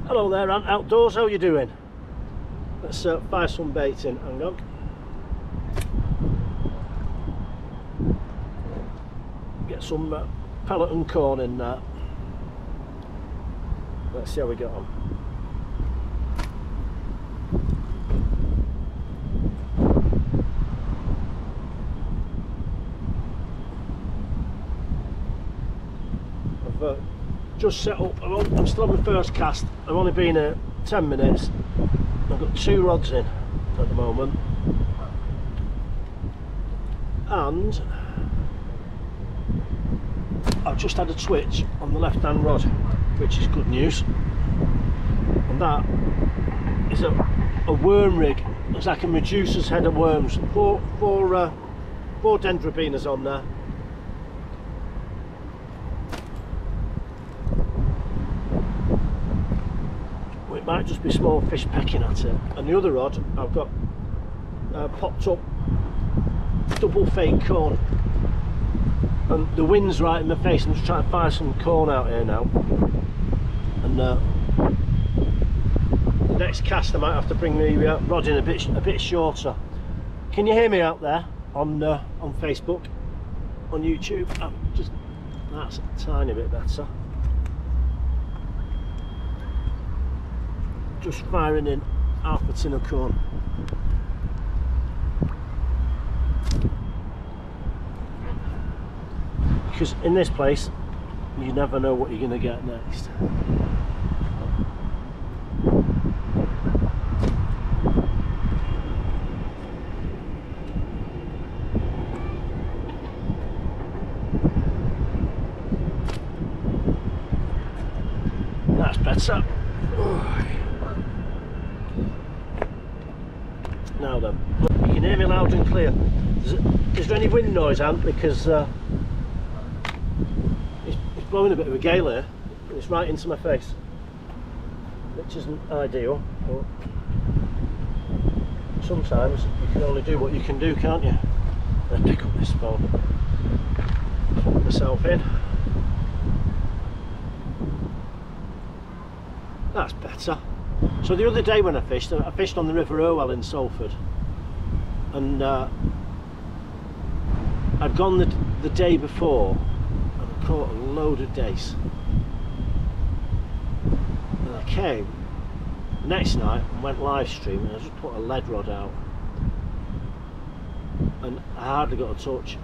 Hello there, Ant Outdoors, how you doing? Let's fire some bait in, hang on. Get some pellet and corn in there. Let's see how we get on. I've just set up, I'm still on my first cast. I've only been here 10 minutes. I've got 2 rods in at the moment. And I've just had a twitch on the left hand rod, which is good news. And that is a worm rig. It's like a Medusa's head of worms. Four dendrobinas on there. It might just be small fish pecking at it. And the other rod I've got popped up double fake corn. And the wind's right in my face. I'm just trying to fire some corn out here now. And the next cast I might have to bring the rod in a bit shorter. Can you hear me out there on Facebook, on YouTube? That's a tiny bit better. Just firing in half a tin of corn. Because in this place you never know what you're going to get next. That's better. Now then, you can hear me loud and clear. Is there any wind noise, Ant? Because it's blowing a bit of a gale here. It's right into my face, which isn't ideal. But sometimes you can only do what you can do, can't you? I'll pick up this phone, plug myself in. That's better. So the other day when I fished on the River Irwell in Salford, and I'd gone the day before and I caught a load of dace. And I came the next night and went live stream, and I just put a lead rod out and I hardly got a touch.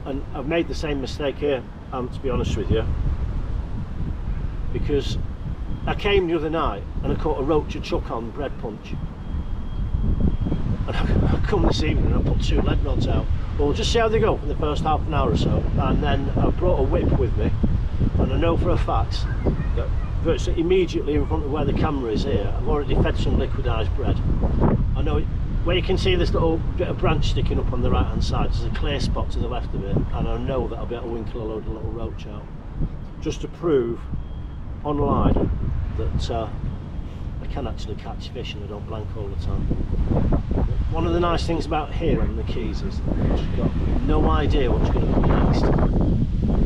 And I've made the same mistake here, to be honest with you, because I came the other night and I caught a roach, a chuck on bread punch. And I come this evening and I put 2 lead rods out. Well, we'll just see how they go for the first half an hour or so. And then I brought a whip with me, and I know for a fact that virtually immediately in front of where the camera is here, I've already fed some liquidised bread. I know where you can see this little bit of branch sticking up on the right hand side, there's a clear spot to the left of it, and I know that I'll be able to winkle a load of little roach out, just to prove online that I can actually catch fish and I don't blank all the time. One of the nice things about here on the Quays is that you've got no idea what's going to come next.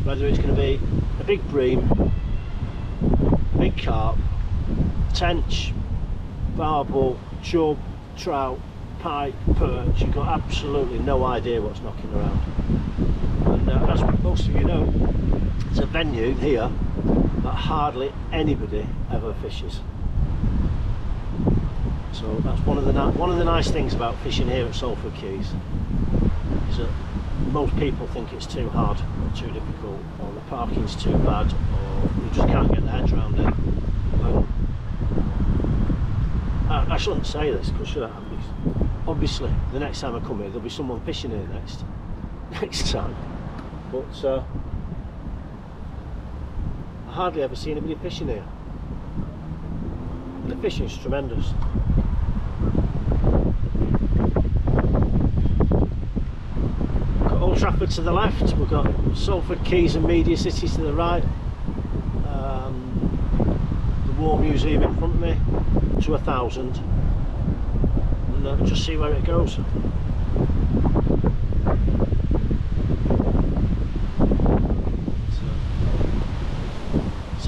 Whether it's going to be a big bream, a big carp, tench, barbel, chub, trout, pike, perch. You've got absolutely no idea what's knocking around. And as most of you know, it's a venue here that hardly anybody ever fishes. So that's one of the nice things about fishing here at Salford Quays, is that most people think it's too hard or too difficult, or the parking's too bad, or you just can't get their heads around it. I shouldn't say this, because obviously the next time I come here there'll be someone fishing here next time, but I hardly ever see anybody fishing here, and the fishing's tremendous. Got Old Trafford to the left, we've got Salford Quays and Media City to the right, the War Museum in front of me to 1,000, and just see where it goes.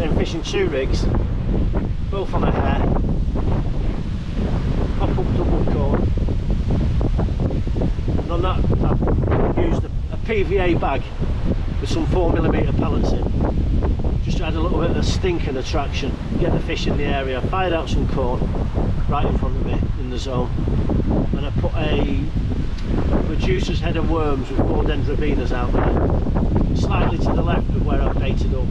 So I'm fishing 2 rigs, both on a hair, pop up double cord, and on that I've used a PVA bag with some 4mm pellets in, just to add a little bit of stink and attraction, get the fish in the area. Fired out some corn right in front of me in the zone, and I put a producer's head of worms with 4 dendrobinas out there, slightly to the left of where I've baited up.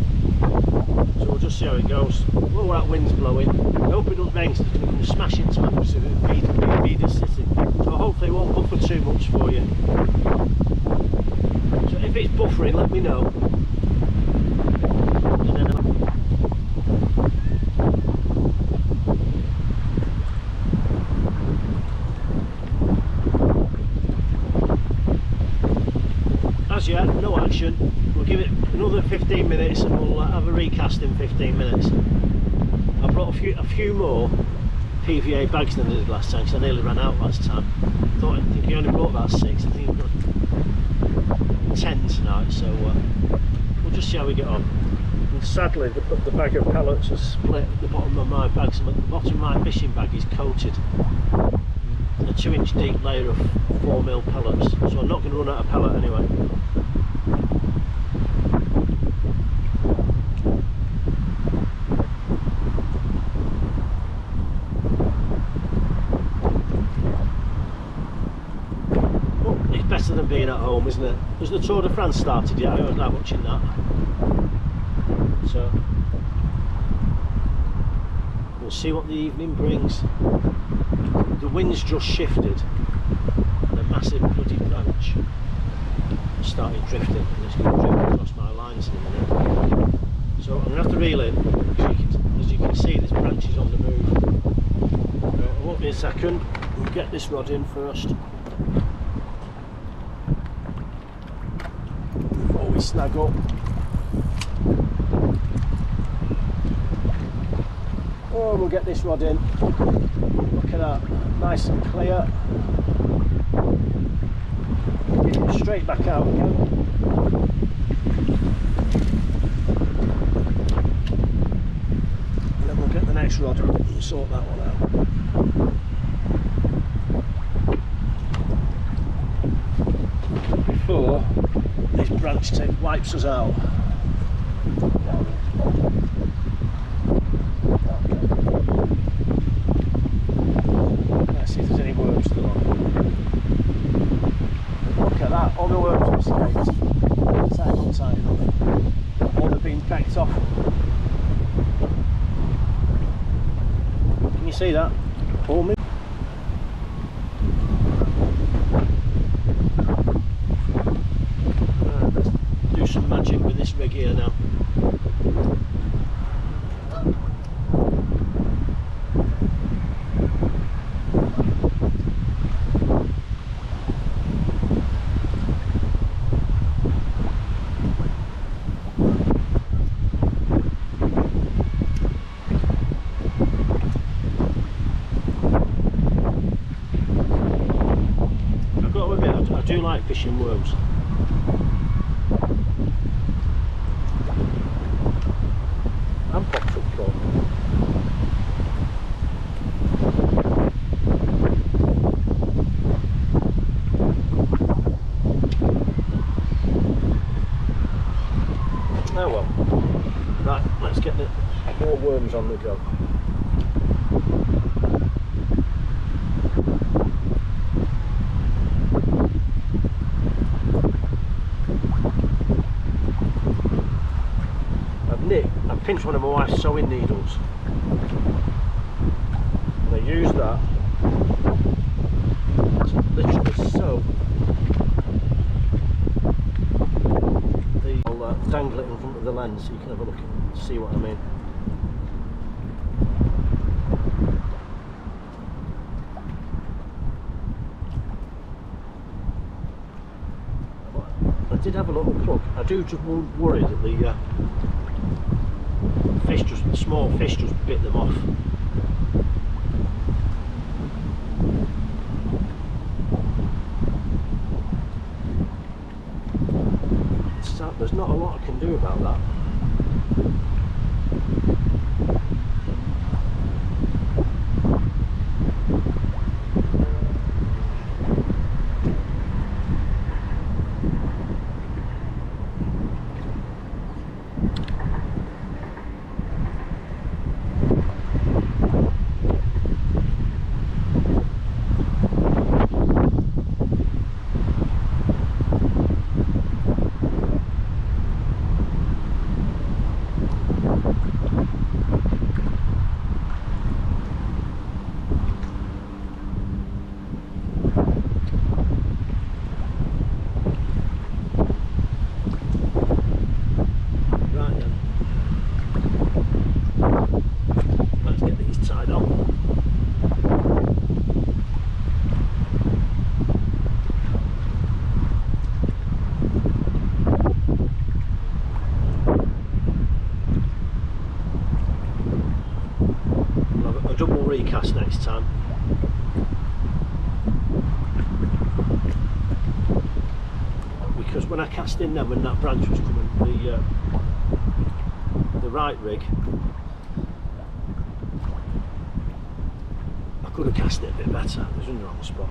So we'll just see how it goes. Look where that wind's blowing. I hope it doesn't rain because it's going to come smash into my feeder city. So hopefully it won't buffer too much for you. So if it's buffering, let me know. And then as yet, no action. We'll give it another 15 minutes and we'll have a recast in 15 minutes. I brought a few more PVA bags than I did last time because I nearly ran out last time. I think I only brought about 6. I think I've got 10 tonight, so we'll just see how we get on. And sadly, the bag of pellets has split at the bottom of my bag, so the bottom of my fishing bag is coated in a 2-inch deep layer of 4mm pellets, so I'm not going to run out of pellet anyway. Better than being at home, isn't it? Has the Tour de France started yet? I was like watching that. So we'll see what the evening brings. The wind's just shifted and a massive bloody branch started drifting, and it's going to drift across my lines in a minute. So I'm going to have to reel in because as you can see, this branch is on the move. So I won't be a second. We'll get this rod in first. Snag up. Oh, we'll get this rod in. Look at that, nice and clear. Get it straight back out again. And then we'll get the next rod and sort that one out. Before this branch tape wipes us out. Let's see if there's any worms still on. Look at that, all the worms have escaped. Time on time. All have been pecked off. Can you see that? Pull me. Some magic with this rig here now. I've got to admit, I do like fishing worms. Oh well. Right, let's get the more worms on the go. I've pinched one of my wife's sewing needles and I use that to literally sew the dangle it in front of the lens so you can have a look and see what I mean. I did have a little plug. I do just worry that the small fish just bit them off. There's not a lot I can do about that. Let's get these tied on. I'll have a double recast next time. Because when I cast in them, when that branch was coming, the right rig, I could have cast it a bit better. It was in the wrong spot.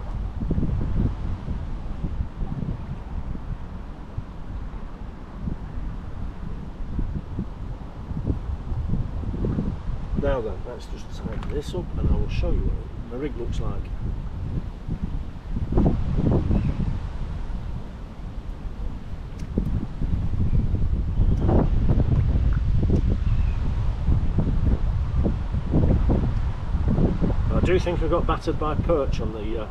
Now then, let's just tighten this up and I will show you what my rig looks like. I do think I got battered by perch on the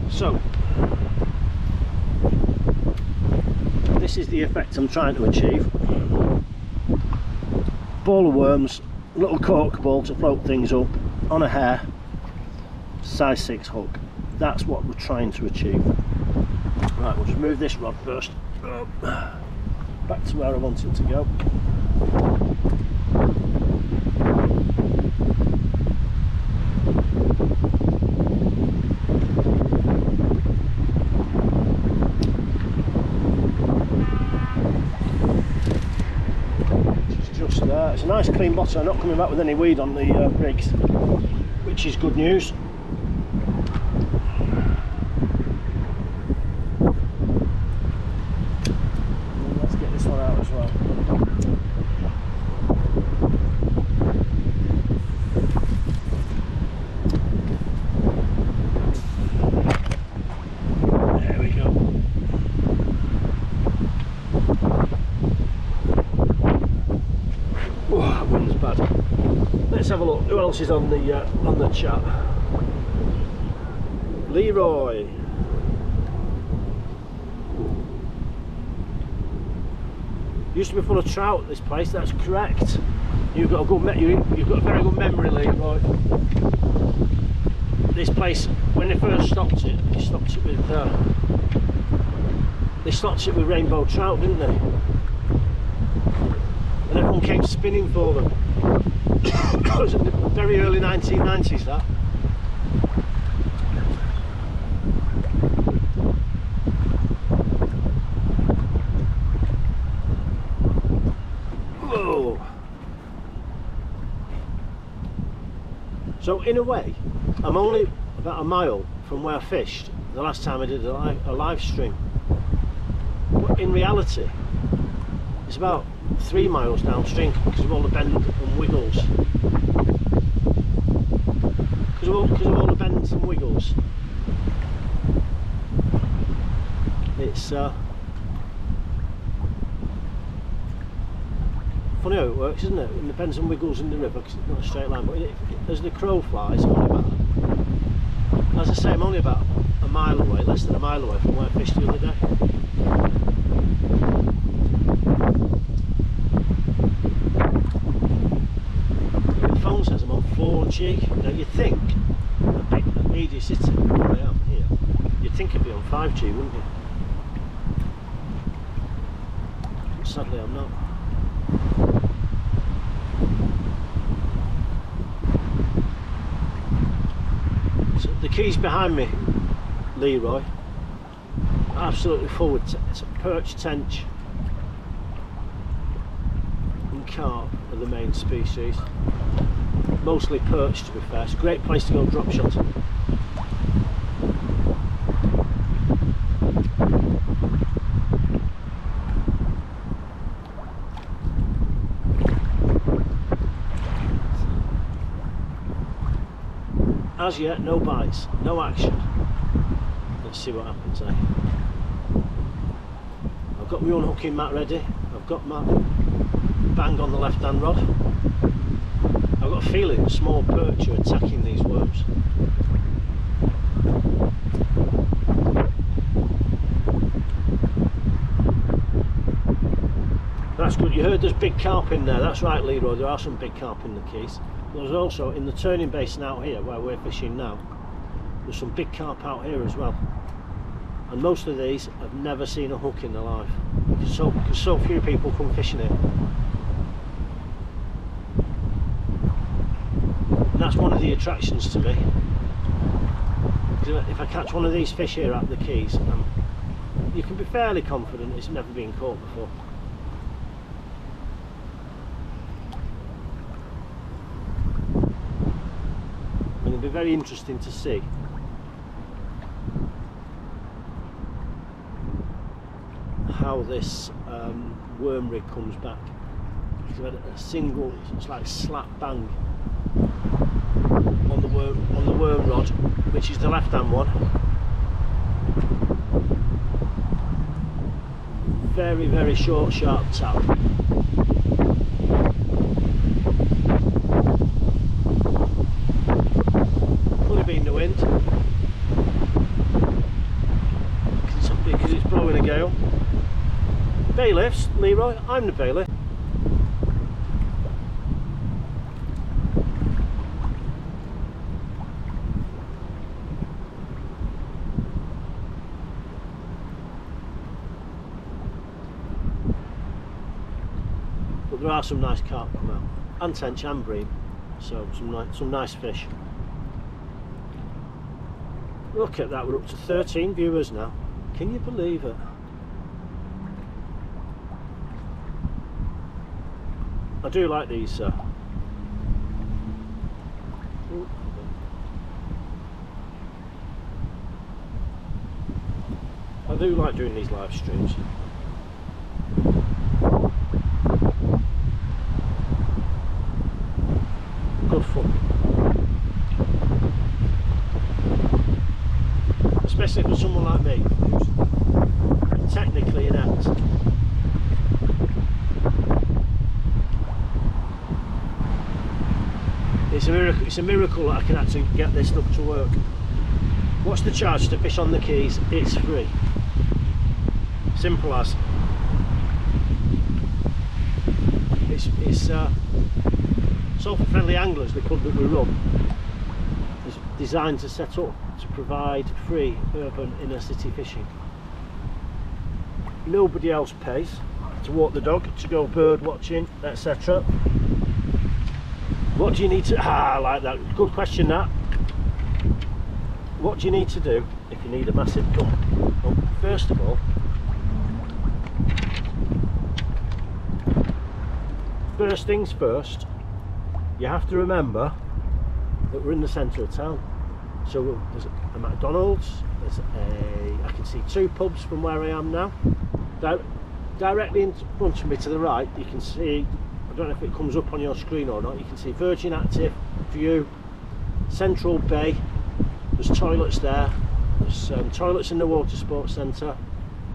so this is the effect I'm trying to achieve. Ball of worms, little cork ball to float things up on a hair, size 6 hook. That's what we're trying to achieve. Right, we'll just move this rod first back to where I want it to go. It's just there. It's a nice clean bottom. I'm not coming back with any weed on the rigs, which is good news. Let's get this one out as well. There we go. Oh, that wind's bad. Let's have a look. Who else is on the chat? Leroy. Used to be full of trout, this place. That's correct. You've got a good you've got a very good memory, Leroy. This place, when they first stocked it, they stocked it with rainbow trout, didn't they? And everyone came spinning for them. It was in the very early 1990s, that. Whoa. So in a way, I'm only about a mile from where I fished the last time I did a live stream. But in reality, it's about 3 miles downstream because of all the bends and wiggles. Because of all the bends and wiggles. It's funny how it works, isn't it? In the bends and wiggles in the river, because it's not a straight line. But as the crow flies, I'm only about, as I say, I'm only about a mile away, less than a mile away from where I fished the other day. The phone says I'm on 4G. Now you'd think a media city where I am here, you'd think I'd be on 5G, wouldn't you? But sadly I'm not. So the quays behind me, Leroy, absolutely full with it's a perch, tench and carp are the main species. Mostly perch, to be fair. It's a great place to go drop shotting. As yet, no bites, no action. Let's see what happens there. I've got my unhooking mat ready. I've got my bang on the left hand rod. I I've got a feeling a small perch are attacking these worms. That's good. You heard there's big carp in there. That's right, Leroy, there are some big carp in the Keys. There's also in the turning basin out here where we're fishing now, there's some big carp out here as well. And most of these have never seen a hook in their life because so few people come fishing it. And that's one of the attractions to me. Because if I catch one of these fish here at the Keys, you can be fairly confident it's never been caught before. And it'll be very interesting to see how this worm rig comes back. We've had a single, it's like slap bang on the worm rod, which is the left hand one. Very, very short, sharp tap. Could have been the wind because it's blowing a gale. Bailiffs, Leroy, I'm the bailiff. But there are some nice carp come out, and tench and bream, so some nice fish. Look at that, we're up to 13 viewers now. Can you believe it? I do like these. I do like doing these live streams. Good fun. Especially for someone like me who's technically inept. It's a miracle that I can actually get this stuff to work. What's the charge to fish on the Keys? It's free. Simple as. It's Salford Friendly Anglers, the club that we run, is designed to set up to provide free urban inner city fishing. Nobody else pays to walk the dog, to go bird watching, etc. What do you need to... I like that. Good question, that. What do you need to do if you need a massive gun? Well, first of all, first things first, you have to remember that we're in the centre of town. So there's a McDonald's, I can see two pubs from where I am now. Directly in front of me to the right, you can see, I don't know if it comes up on your screen or not, you can see Virgin Active, View, Central Bay, there's toilets there, there's toilets in the Water Sports Centre,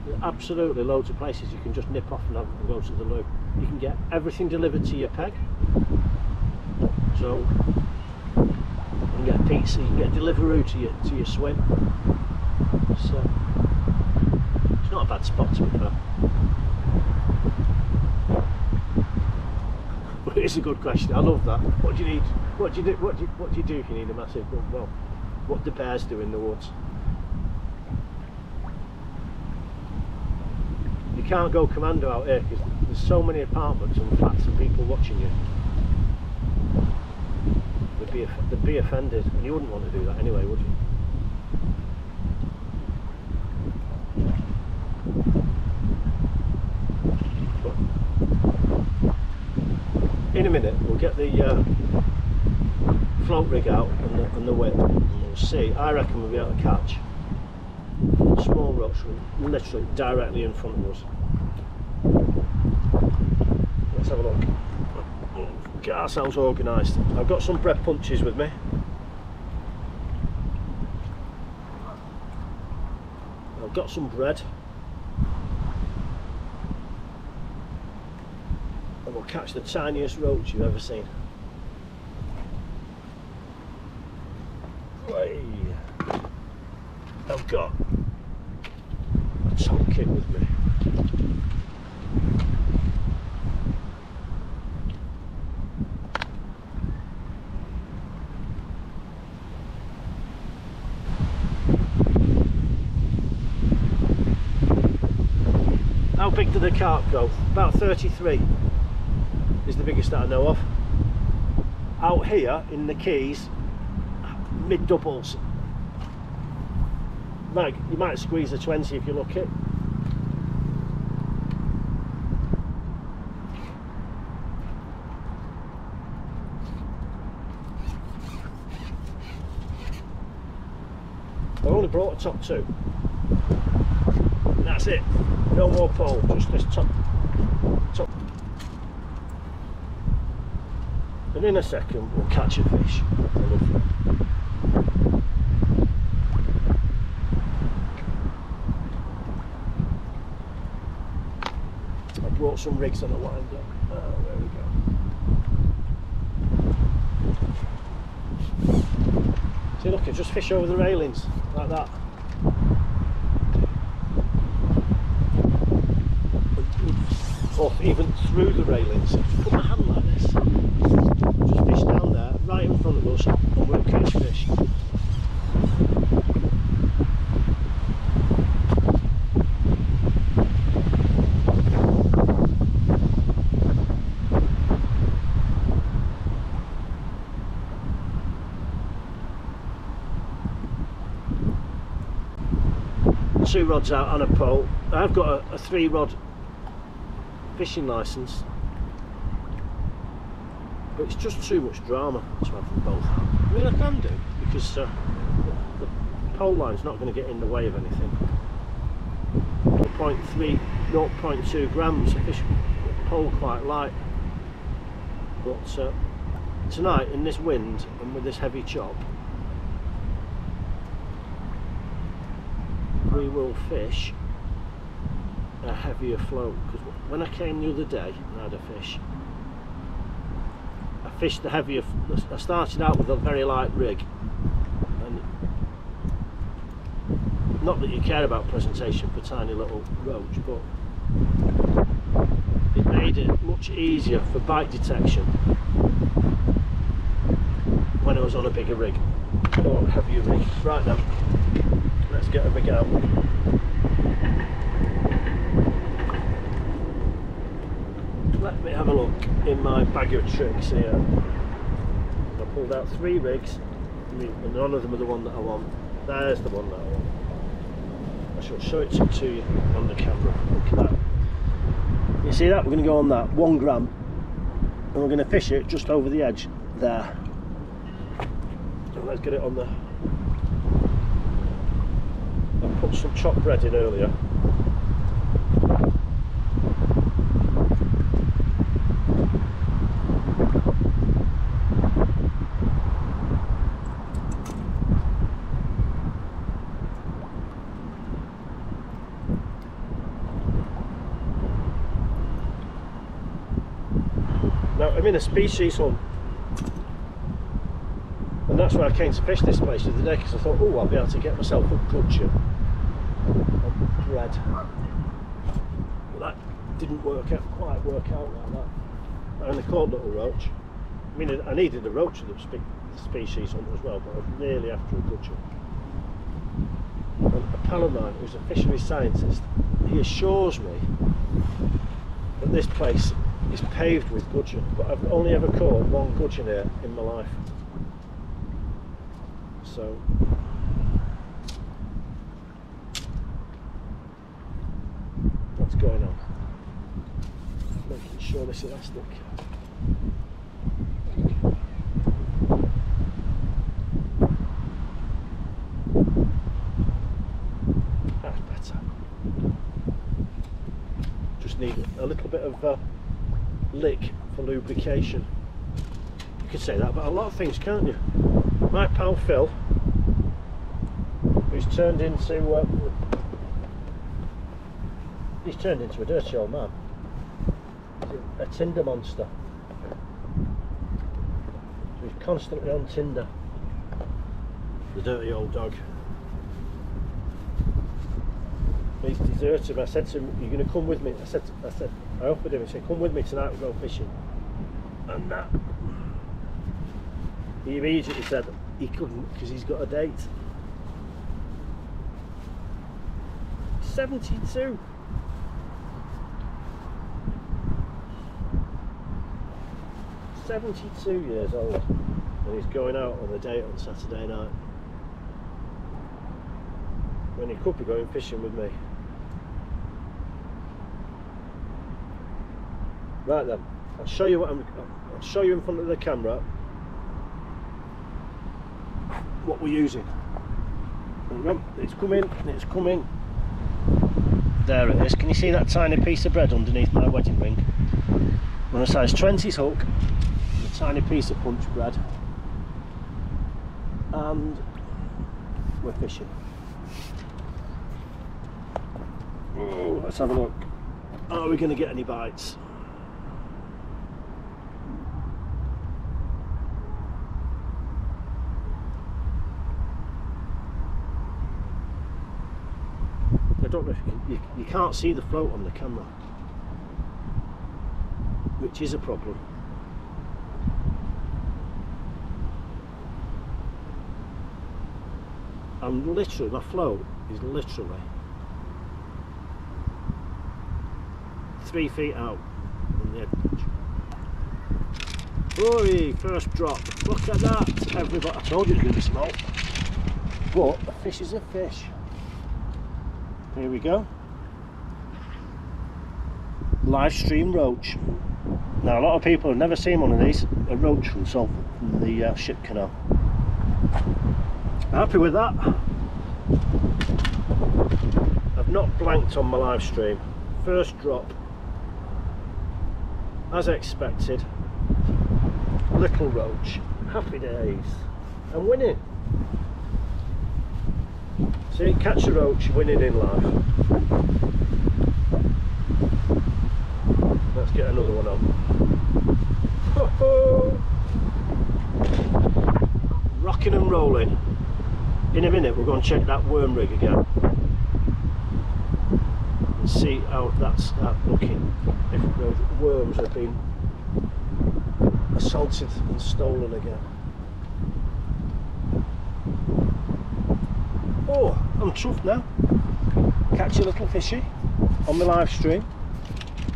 there's absolutely loads of places you can just nip off and go to the loo. You can get everything delivered to your peg, so you can get pizza, you can get Deliveroo to your swim, so it's not a bad spot to be fair. But it is a good question. I love that. What do you need? What do you do? What do you do if you need a massive gun? Well, what do bears do in the woods? You can't go commando out here because there's so many apartments and flats and people watching you. They'd be offended, and you wouldn't want to do that anyway, would you? In a minute we'll get the float rig out and the whip, and we'll see. I reckon we'll be able to catch a small roach literally directly in front of us. Let's have a look. Get ourselves organised. I've got some bread punches with me. I've got some bread. And we'll catch the tiniest roach you've ever seen. Hey. I've got a top kit with me. How big did the carp go? About 33 is the biggest that I know of. Out here in the Quays, mid doubles. You might squeeze a 20 if you're lucky. I only brought a top 2. And that's it. No more pole, just this top. And in a second we'll catch a fish. I brought some rigs on a wind up. Oh, there we go. See, look, I just fish over the railings like that. Or even through the railings. Put my hand like this. Just fish down there, right in front of us, and we'll catch fish. Two rods out on a pole. I've got a 3-rod fishing licence, but it's just too much drama to have them both. I mean, I can do, because the pole line's not going to get in the way of anything. 0.3, 0.2 grams, a fish pole quite light, but tonight in this wind and with this heavy chop, we will fish a heavier float. Because when I came the other day and I had a fish, I fished the heavier. I started out with a very light rig, and not that you care about presentation for tiny little roach, but it made it much easier for bite detection when I was on a bigger rig or a heavier rig. Right then, let's get a rig out. Let me have a look in my bag of tricks here. I pulled out 3 rigs, and none of them are the one that I want. There's the one that I want. I shall show it to you on the camera. Look at that. You see that? We're going to go on that 1 gram, and we're going to fish it just over the edge there. So let's get it on the. I put some chopped bread in earlier. Now I'm in a species hunt, and that's why I came to fish this place the other day, because I thought, oh, I'll be able to get myself a gudgeon on bread. But that didn't quite work out like that. I only caught little roach. I mean, I needed a roach for the species hunt as well, but I was really after a gudgeon. And a pal of mine who's a fisheries scientist, he assures me that this place is paved with gudgeon, but I've only ever caught 1 gudgeon here in my life. So what's going on? Making sure this elastic. That's better. Just need a little bit of lick for lubrication. You could say that about a lot of things, can't you? My pal Phil, who's turned into he's turned into a dirty old man, a Tinder monster. So he's constantly on Tinder. The dirty old dog. He's deserted me. I said to him, "You're going to come with me?" I offered him. He said, "Come with me tonight. We'll go fishing." And that, he immediately said he couldn't because he's got a date. 72. "72 years old, and he's going out on a date on Saturday night when he could be going fishing with me." Right then, I'll show you I'll show you in front of the camera what we're using. It's coming. There it is. Can you see that tiny piece of bread underneath my wedding ring? On a size 20s hook, a tiny piece of punch bread, and we're fishing. Oh, let's have a look. Are we going to get any bites? I don't know if you can't see the float on the camera, which is a problem. I'm literally, my float is literally 3 feet out on the edge. Oi, first drop. Look at that, everybody. I told you it was going to be small. But a fish is a fish. Here we go. Live stream roach. Now a lot of people have never seen one of these. A roach from Salford, from the ship canal. Happy with that. I've not blanked on my live stream. First drop. As expected. Little roach. Happy days. I'm winning. See, catch a roach, winning in life. Let's get another one on. Ho ho! Rocking and rolling. In a minute we're going to check that worm rig again and see how that's looking, if those worms have been assaulted and stolen again. Oh, I'm chuffed now. Catch a little fishy on my live stream.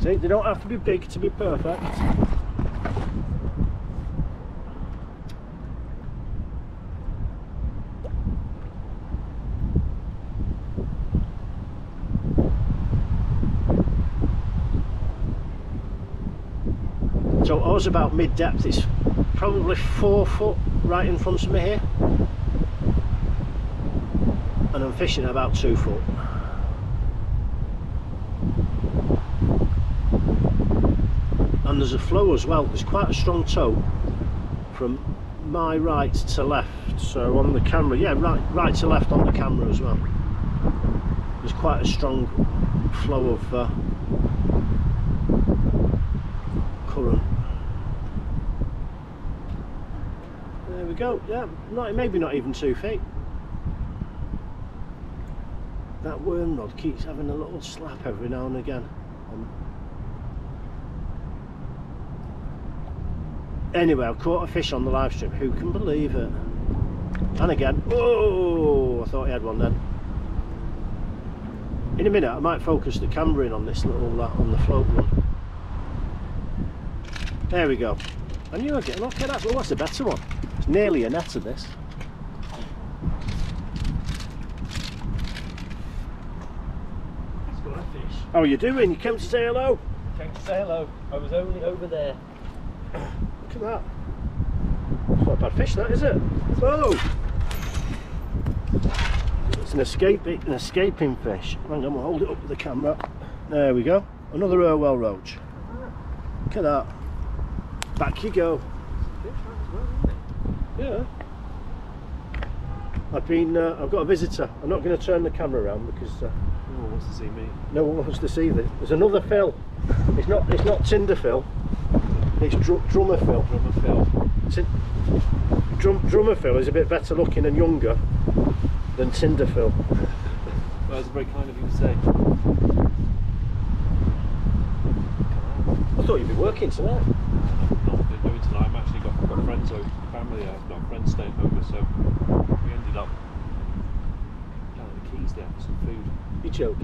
See, they don't have to be big to be perfect. So I was about mid-depth. It's probably 4 foot right in front of me here, and I'm fishing at about 2 foot. And there's a flow as well. There's quite a strong tow from my right to left. So on the camera, yeah, right to left on the camera as well. There's quite a strong flow of current. There we go. Yeah, maybe not even 2 feet. That worm rod keeps having a little slap every now and again. Anyway, I've caught a fish on the live stream. Who can believe it? And again. Oh, I thought he had one then. In a minute, I might focus the camera in on this little on the float one. There we go. I knew I'd get. Look at that. Oh, that's a better one. It's nearly a net of this. How are you doing? You came to say hello? Came to say hello. I was only over there. Look at that. It's not a bad fish, that, is it? Oh! It's an escaping fish. Hang on, we'll hold it up with the camera. There we go. Another Irwell roach. Look at that. Back you go. Yeah. I've got a visitor. I'm not going to turn the camera around because no one wants to see me. No one wants to see this. There's another Phil. It's not Tinder Phil. It's Drummer Phil. Drummer Phil. Drummer Phil is a bit better looking and younger than Tinder Phil. Well, that's very kind of you to say. I thought you'd be working tonight. I'm not doing tonight. I've actually got friends over, family. I've got friends staying over, so we ended up down at the Quays there for some food. You joke.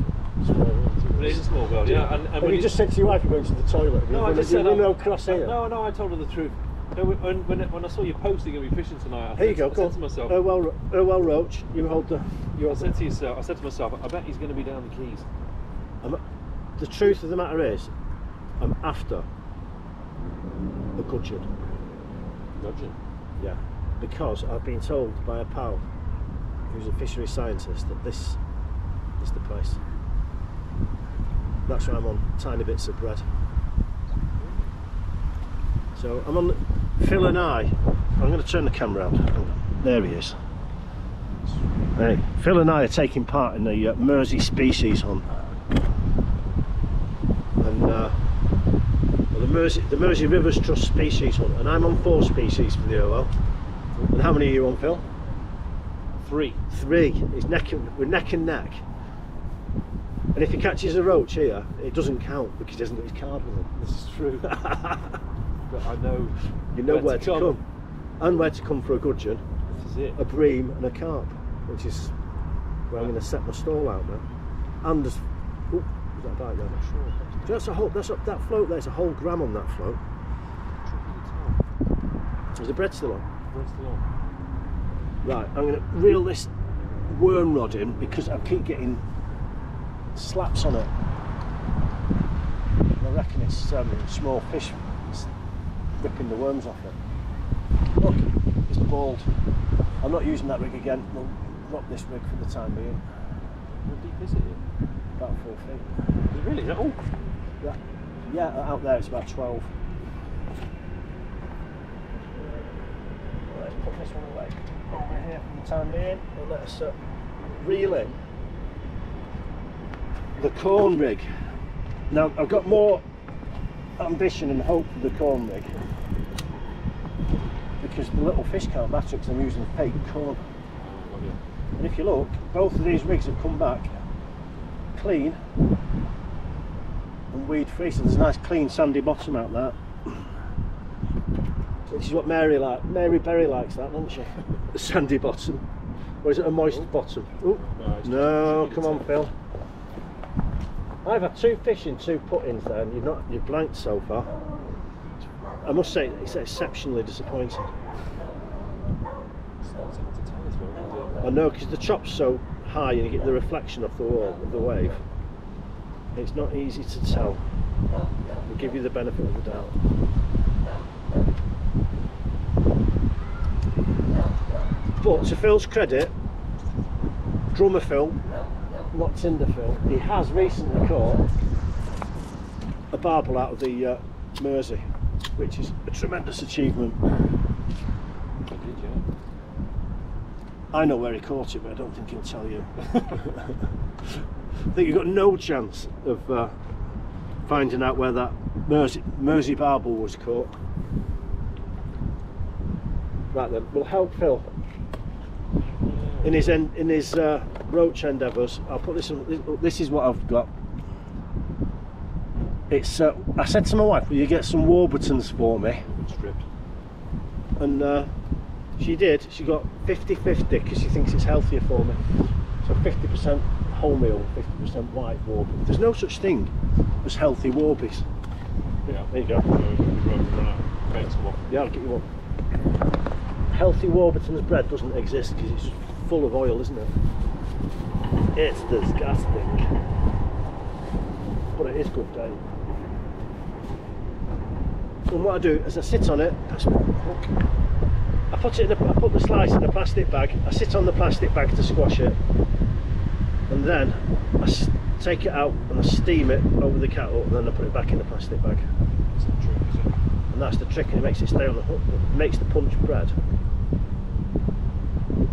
But it is a small world, yeah. And when you just said to your wife you're going to the toilet, no, I just said no cross here. No, I told her the truth. No, when I saw you posting you'll be fishing tonight, Here you go. I said to myself, well, Roach, you hold the. I said to myself, I bet he's going to be down the Quays. The truth of the matter is, I'm after a gudgeon. Gudgeon? Yeah, because I've been told by a pal who's a fishery scientist that this is the place. That's why I'm on tiny bits of bread. So I'm on Phil and I'm going to turn the camera around. There he is. Hey, Phil and I are taking part in the Mersey species hunt. And the Mersey Rivers Trust species hunt, and I'm on 4 species for the OL. And how many are you on, Phil? 3. 3. We're neck and neck. And if he catches a roach here, it doesn't count because he hasn't got his card with him. This is true. But I know. You know where to come. And where to come for a gudgeon. This is it. A bream and a carp, which is where I'm going to set my stall out now. And there's, oh, is that a bite there? I'm not sure. That float there's a whole gram on that float. Is the bread still on? Bread's still on. Right, I'm going to reel this worm rod in because I keep getting slaps on it. And I reckon it's small fish ripping the worms off it. Look, it's bald. I'm not using that rig again. We'll drop this rig for the time being. How deep is it here? About 4 feet. Is it really? Oh! Yeah, out there it's about 12. Let's put this one away over here for the time being and let us reel in the corn rig. Now I've got more ambition and hope for the corn rig because the little fish can't matter because I'm using fake corn. And if you look, both of these rigs have come back clean and weed free, so there's a nice clean sandy bottom out there. Which is what Mary Berry likes, that, doesn't she? The sandy bottom. Or is it a moist bottom? Ooh. No, come on, Phil. I've had 2 fish in 2 put-ins there, and you've blanked so far. I must say it's exceptionally disappointing. I know, because the chop's so high and you get the reflection off the wall of the wave. It's not easy to tell. We'll give you the benefit of the doubt. But to Phil's credit, Drummer Phil, not Tinder Phil, he has recently caught a barbel out of the Mersey, which is a tremendous achievement. I know where he caught it, but I don't think he'll tell you. I think you've got no chance of finding out where that Mersey barbel was caught. Right then, we'll help Phil in his roach endeavours. I'll put this on. This is what I've got. It's. I said to my wife, "Will you get some Warburtons for me?" Stripped. And she did. She got 50-50 because she thinks it's healthier for me. So 50% wholemeal, 50% white Warburton. There's no such thing as healthy Warbies. Yeah. There you go. Yeah, I'll get you one. Healthy Warburton's bread doesn't exist because it's full of oil, isn't it? It's disgusting. But it is good, Dave. And what I do is I sit on it, that's my hook. I put the slice in a plastic bag, I sit on the plastic bag to squash it, and then I take it out and I steam it over the kettle, and then I put it back in the plastic bag. That's the trick, is it? And that's the trick, and it makes it stay on the hook. It makes the punch bread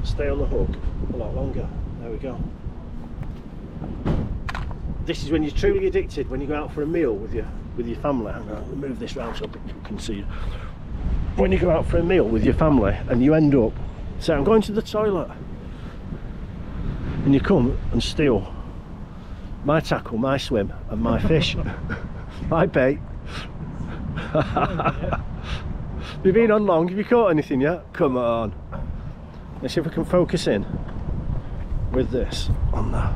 stay on the hook a lot longer. There we go. This is when you're truly addicted, when you go out for a meal with your family. Hang on, let me move this round so people can see you. when you go out for a meal with your family and you end up say, I'm going to the toilet, and you come and steal my tackle, my swim and my fish, my bait. Have you been on long? Have you caught anything yet? Come on. Let's see if we can focus in with this on there.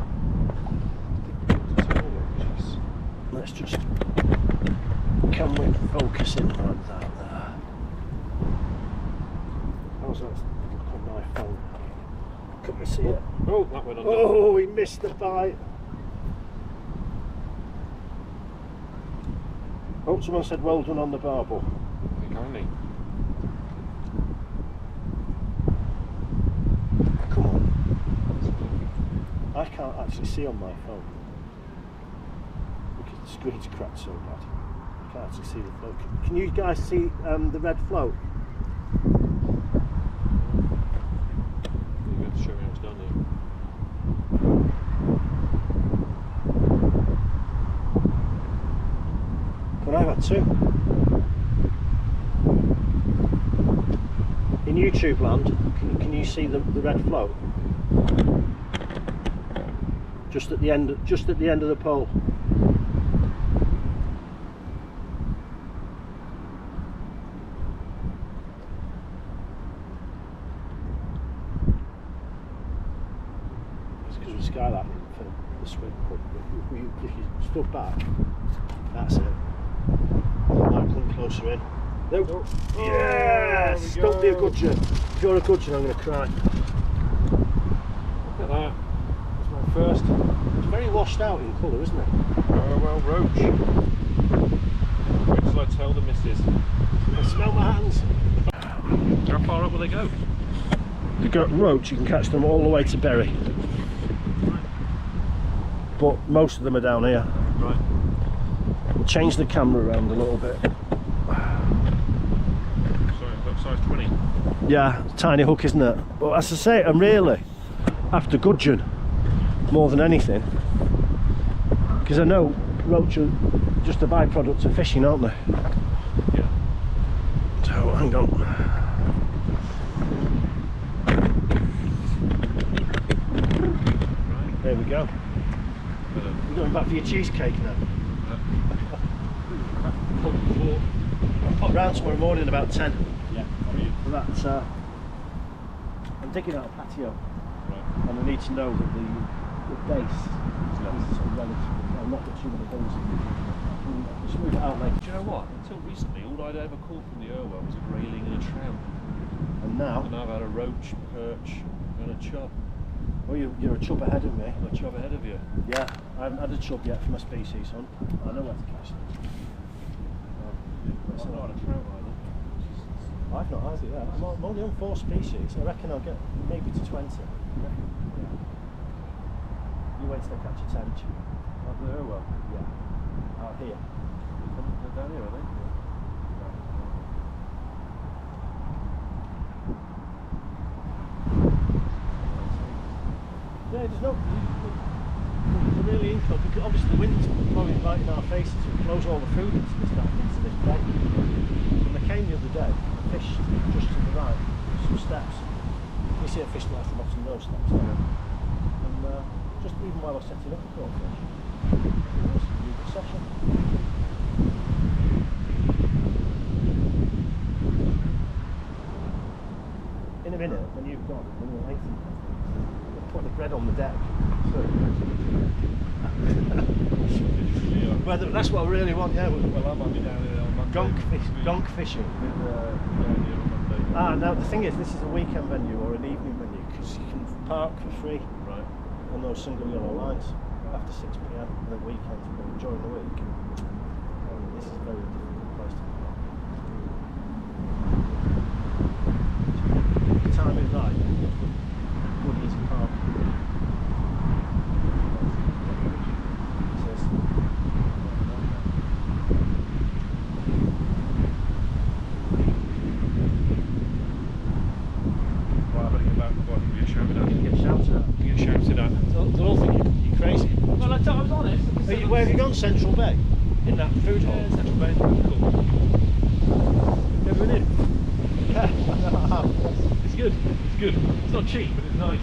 Let's just, can we focus in like that there? How's that look on my phone? Can we see it? Oh, that went on. Oh, he missed the bite. Oh, someone said well done on the barbel. Kindly. Come on. I can't actually see on my phone because the screen's cracked so bad. I can't actually see the float. Can you guys see the red float? You're going to show me how it's done here. But I've had two. In YouTube land, can you see the red float? Just at the end of the pole. It's because we're skylighting for the swim, but if you stood back, that's it. I might come closer in. Nope. Oh, yes! Don't be a gudgeon. If you're a gudgeon, I'm going to cry. Look at that. That's my first. It's very washed out in colour, isn't it? Oh well, roach. Wait till I tell the missus. I smell my hands. How far up will they go? You got roach, you can catch them all the way to Bury. But most of them are down here. Right. We'll change the camera around a little bit. Sorry, I've got size 20. Yeah, tiny hook, isn't it? But as I say, I'm really after gudgeon more than anything, because I know roach are just a byproduct of fishing, aren't they? Yeah. So hang on. Right. There we go. You're going back for your cheesecake now. I'll pop round tomorrow morning about 10. Yeah. How are you? For that, I'm digging out a patio, Right. and I need to know that the base is sort of relative. I've not got too many holes in it. Just move it out like. Do you know what? Until recently, all I'd ever caught from the Irwell was a grayling and a trout. And now, And I've had a roach, perch, and a chub. oh, you're a chub ahead of me. I'm a chub ahead of you. Yeah, I haven't had a chub yet for my species hunt. I know where to catch them. I've not had a trout either. I've not either yet. I'm only on 4 species. I reckon I'll get maybe to 20. Yeah. You wait till I catch a tench. Out the Irwell? Yeah. Out here. They're down here, are they? Yeah, there's no. It's really interesting because obviously the wind's blowing right in our faces. It blows all the food into this bay. When I came the other day, I fished just to the right, some steps. You see a fish life from bottom of those steps. Yeah. And just even while I was setting up the caught fish, it was a really good session. In a minute, when you've gone, when you're late, put the bread on the deck. Well, that's what I really want, yeah. Well, I might be down here on Monday. Gonk fishing. With down here on Monday. Now the thing is, this is a weekend venue or an evening venue because you can park for free Right. on those single yellow lines after 6 p.m. on the weekends, but during the week, this is a very difficult place to park. The time is right. Good easy park. It says. Well, I've got to get back before I can get shouted at. You get shouted at. You get shouted at. They'll all think you're crazy. Well, I was honest. Where have you gone? Central Bay? In that food hall? Central Bay. Cool. Never been in? good. It's good. It's not cheap, but it's nice.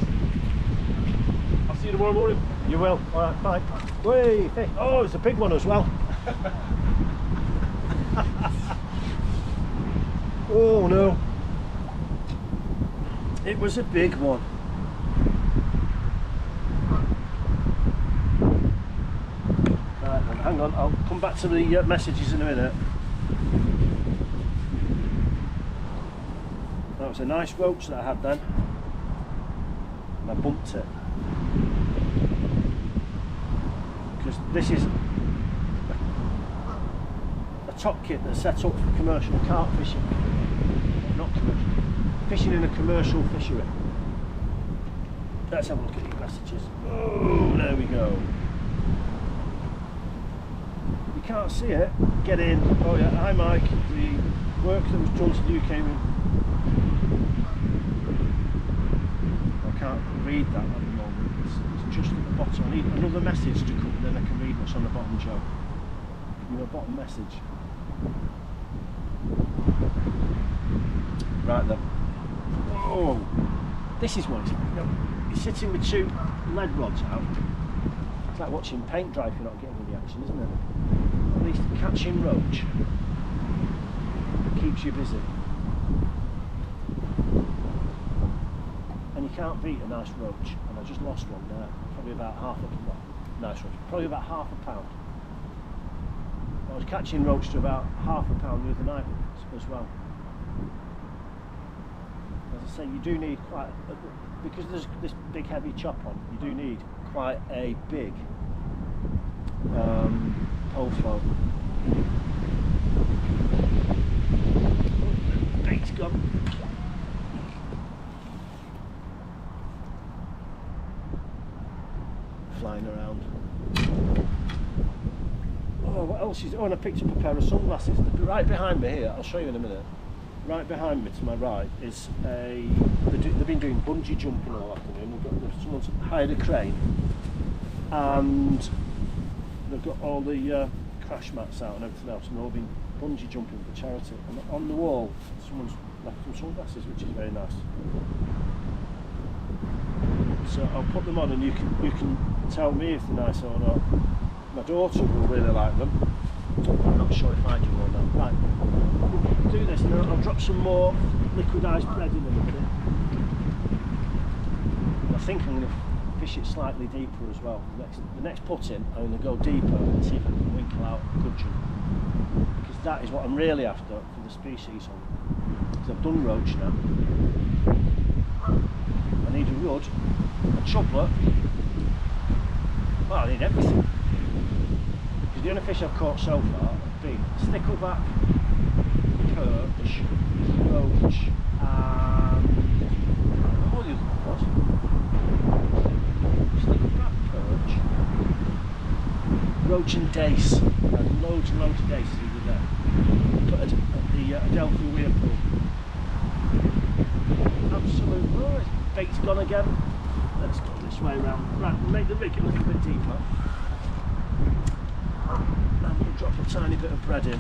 I'll see you tomorrow morning. You will. All right, bye. Whey, fish. Oh, it's a big one as well. Oh no. It was a big one. Right then, hang on, I'll come back to the messages in a minute. That was a nice roach that I had then. And I bumped it. Because this is a top kit that's set up for commercial carp fishing. Not commercial. Fishing in a commercial fishery. Let's have a look at these messages. Oh, there we go. You can't see it. Get in. Oh yeah, hi Mike. The work that was done to the UK. I can't read that at the moment. It's just at the bottom. I need another message to come, and then I can read what's on the bottom, Joe. Give me a bottom message. Right then. Oh, this is what it's like. You know, you're sitting with two lead rods out. It's like watching paint dry if you're not getting any action, isn't it? At least catching roach keeps you busy. And you can't beat a nice roach. And I just lost one there. Probably about half a pound. Nice roach. Probably about half a pound. I was catching roach to about half a pound the other night as well. As I say, you do need quite, because there's this big heavy chop on, you do need quite a big pole float. Oh, bait's gone. Flying around. Oh, what else is? Oh, and I picked up a pair of sunglasses. Right behind me here, I'll show you in a minute. Right behind me to my right is they've been doing bungee jumping all afternoon. Someone's hired a crane and they've got all the crash mats out and everything else, and they've all been bungee jumping for charity. And on the wall, someone's left some sunglasses, which is very nice. So I'll put them on, and you can tell me if they're nice or not. My daughter will really like them. I'm not sure if I do or not. Right, we'll do this, and I'll drop some more liquidised bread in a minute. I think I'm going to fish it slightly deeper as well. The next put-in, I'm going to go deeper and see if I can winkle out a gudgeon, because that is what I'm really after for the species on. Because I've done roach now. I need a rudd, a chubbler. Well, I need everything. Because the only fish I've caught so far have been stickleback, perch, roach, and what the other one was? Stickleback, perch, roach and dace. I had loads and loads of dace the other day. Put at the Adelphi Weir pool. Absolute noise. Bait's gone again. Let's go this way around. Right, we'll make the rig a little bit deeper. And we'll drop a tiny bit of bread in.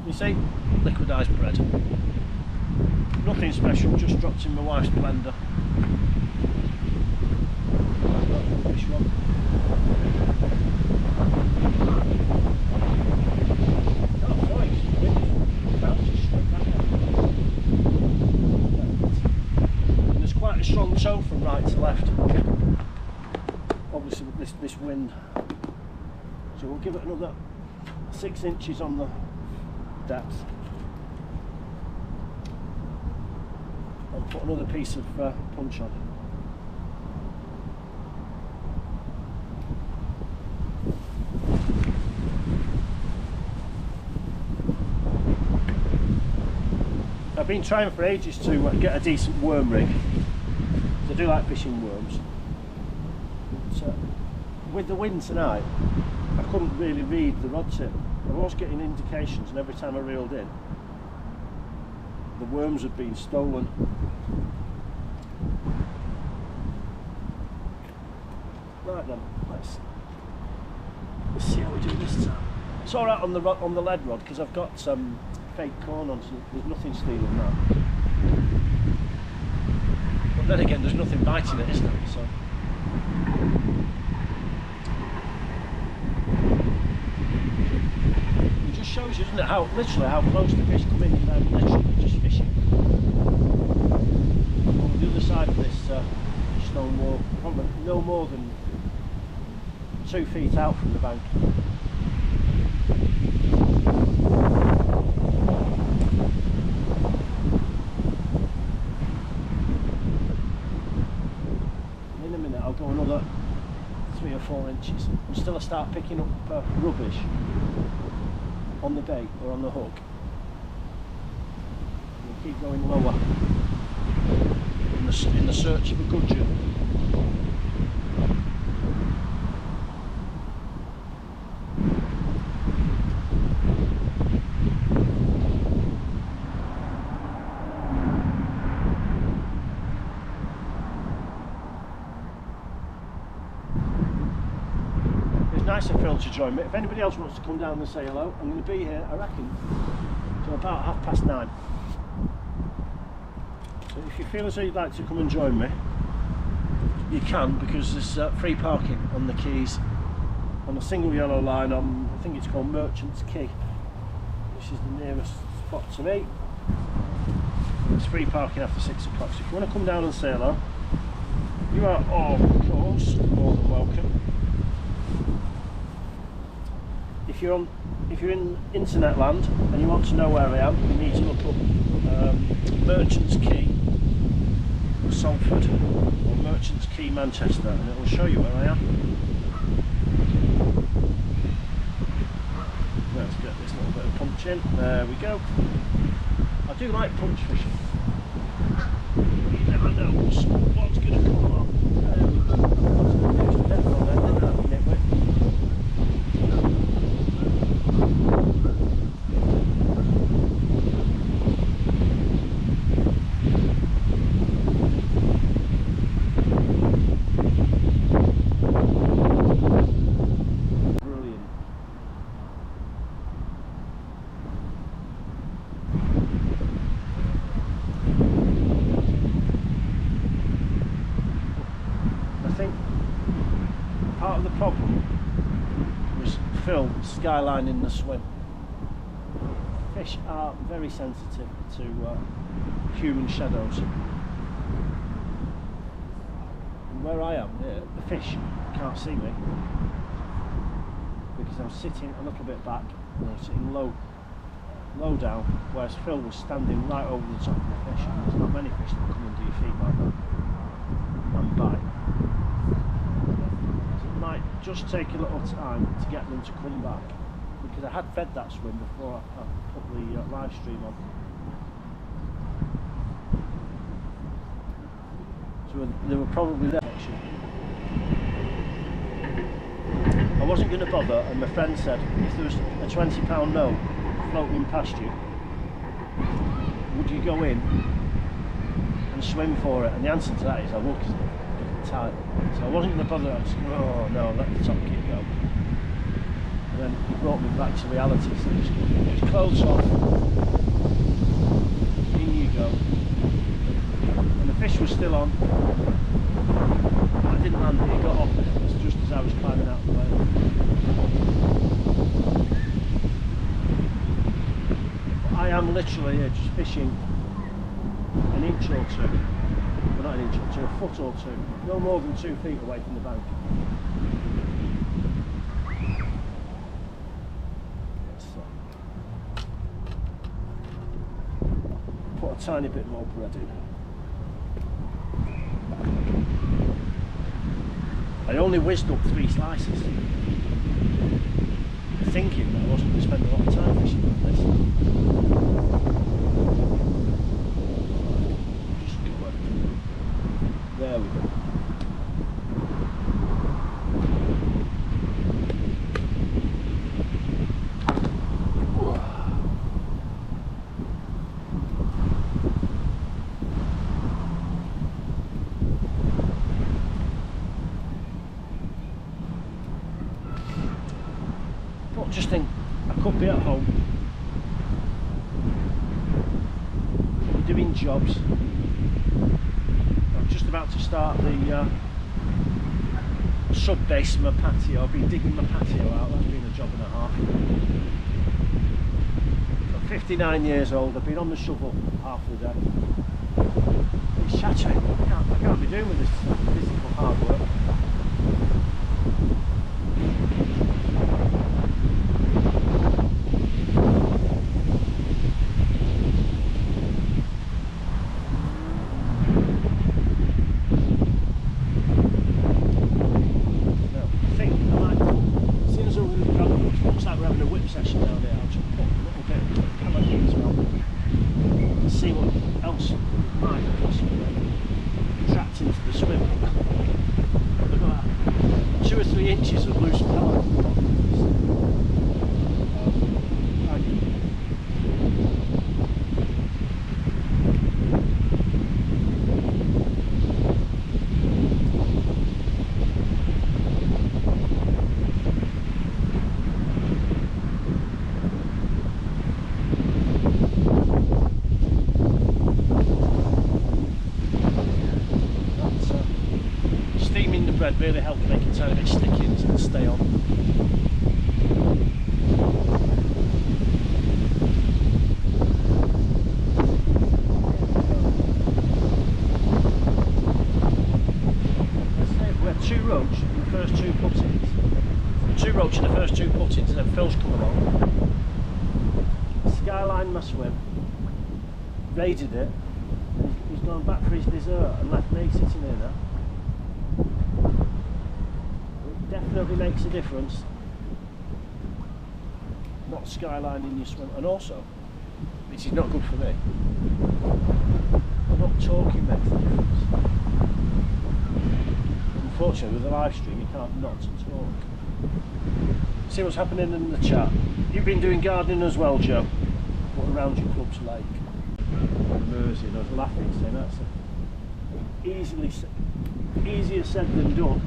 You see? Liquidised bread. Nothing special, just dropped in my wife's blender. Fish one. Oh, boy, bounces straight back out. And there's quite a strong toe from right to left. Obviously with this wind. So we'll give it another 6 inches on the depth. And put another piece of punch on. I've been trying for ages to get a decent worm rig. I do like fishing worms. But, with the wind tonight, I couldn't really read the rod tip. I was getting indications, and every time I reeled in, the worms had been stolen. Right then, let's see how we do this time. It's all right on the lead rod because I've got fake corn on, so there's nothing stealing that. But then again, there's nothing biting it, is there? So. It just shows you, doesn't it, how literally how close the fish come in, and literally just fishing. On the other side of this stone wall, probably no more than 2 feet out from the bank. In a minute I'll go another 3 or 4 inches until I start picking up rubbish on the bait or on the hook. We'll keep going lower in the search of a gudgeon. Nice of Phil to join me. If anybody else wants to come down and say hello, I'm going to be here, I reckon, till about 9:30. So if you feel as though you'd like to come and join me, you can, because there's free parking on the quays on a single yellow line on, I think it's called Merchant's Quay, which is the nearest spot to me. And it's free parking after 6 o'clock. So if you want to come down and say hello, you are of course more than welcome. If you're in internet land and you want to know where I am, you need to look up Merchant's Quay, Salford, or Merchant's Quay, Manchester, and it will show you where I am. Let's get this little bit of punch in. There we go. I do like punch fishing. You never know what's going to come along. Part of the problem was Phil skylining the swim. Fish are very sensitive to human shadows. And where I am, the fish can't see me because I'm sitting a little bit back and I'm sitting low down, whereas Phil was standing right over the top of the fish, and there's not many fish that come under your feet like that and bite. Just take a little time to get them to come back, because I had fed that swim before I put the live stream on. So they were probably there. I wasn't going to bother, and my friend said if there was a £20 note floating past you, would you go in and swim for it? And the answer to that is I would, because it's tight. So I wasn't going to bother. I was going, oh no, let the top kid go. And then he brought me back to reality. So just get his clothes off. In you go. And the fish was still on. I didn't land it. He got off just as I was climbing out the way. I am literally here just fishing an inch or two. Well, not an inch or two, a foot or two, no more than 2 feet away from the bank. Let's put a tiny bit more bread in. I only whizzed up 3 slices, thinking that I wasn't going to spend a lot of time fishing like this. There we go. But just think, I could be at home jobs. I'm just about to start the sub base of my patio. I've been digging my patio out, that's been a job and a half. I'm 59 years old, I've been on the shovel half the day. It's shattering, I can't be doing with this physical hard work. Session down there, I'll just put a little bit of pellet as well and see what else might possibly trapped into the swim. I've got 2 or 3 inches of loose pellet. Bread really helped make it so a bit sticky and stay on. We had 2 roach in the first 2 puttings. 2 roach in the first 2 puttings, and then Phil's come along. Skylined my swim, raided it, and he's gone back for his dessert and left me sitting here now. Definitely makes a difference not skylining your swim, and also, which is not good for me, not talking makes a difference. Unfortunately with a live stream you can't not talk. See what's happening in the chat. You've been doing gardening as well, Joe? What around your club's like? Mersey, and I was laughing saying that's easier said than done.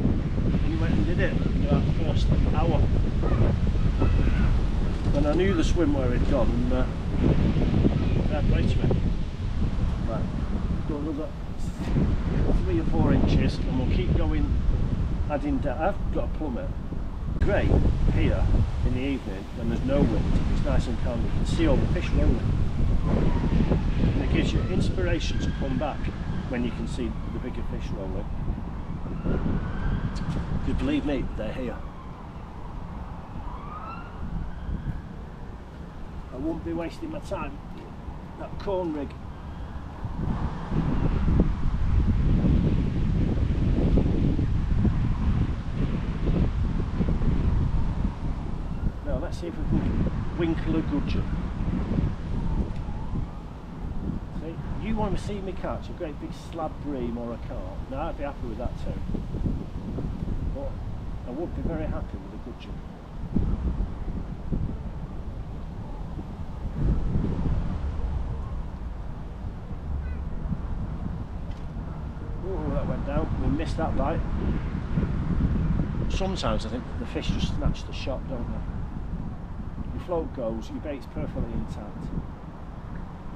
And you went and did it in that first hour. And I knew the swimwear had gone, and fair play to it. Right, do another 3 or 4 inches, and we'll keep going, adding down. I've got a plummet. Great here in the evening when there's no wind, it's nice and calm, you can see all the fish rolling. And it gives you inspiration to come back when you can see the bigger fish rolling. Because believe me, they're here. I won't be wasting my time. That corn rig. Now let's see if we can winkle a gudgeon. See, you want to see me catch a great big slab bream or a carp. Now I'd be happy with that too. But I would be very happy with a gudgeon. Oh, that went down. We missed that bite. Sometimes I think the fish just snatch the shot, don't they? Your float goes, your bait's perfectly intact.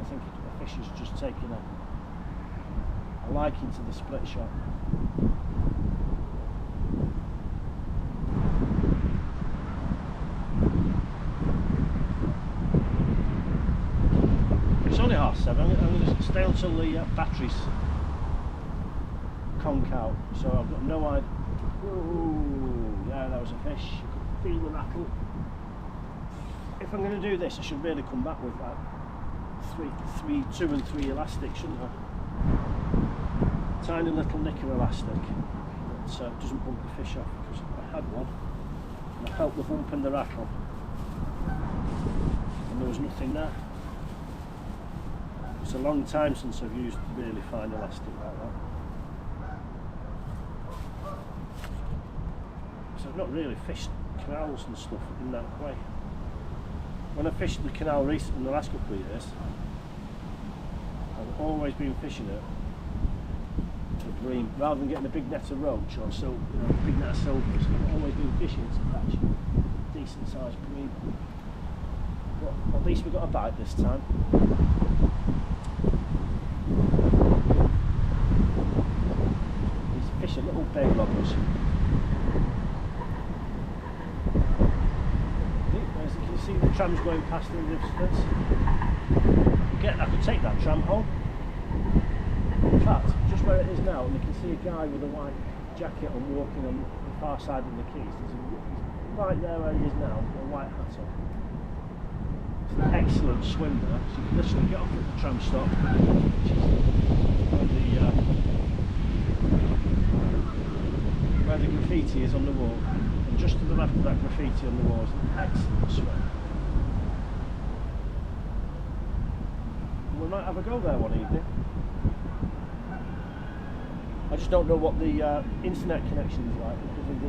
I think the fish has just taken a liking to the split shot. It's only 7:30. I'm going to stay until the batteries conk out, so I've got no idea. Ooh, yeah, that was a fish. You could feel the rattle. If I'm going to do this, I should really come back with like 2 and 3 elastic, shouldn't I? Tiny little knicker elastic that doesn't bump the fish off, because I had one and I felt the bump and the rattle and there was nothing there. It's a long time since I've used really fine elastic like that. So I've not really fished canals and stuff in that way. When I fished the canal recently in the last couple of years, I've always been fishing it for bream, rather than getting a big net of roach or a big net of silvers. I've always been fishing to catch decent sized bream. But at least we got a bite this time. These fish are little bay robbers. As you can see, the tram's going past in the distance. I could take that tram home. In fact, just where it is now, and you can see a guy with a white jacket on walking on the far side of the quays. He's right there where he is now, with a white hat on. It's an excellent swim there, so you can literally get off at the tram stop, which is where the graffiti is on the wall, and just to the left of that graffiti on the wall is an excellent swim. We might have a go there one evening. I just don't know what the internet connection is like because of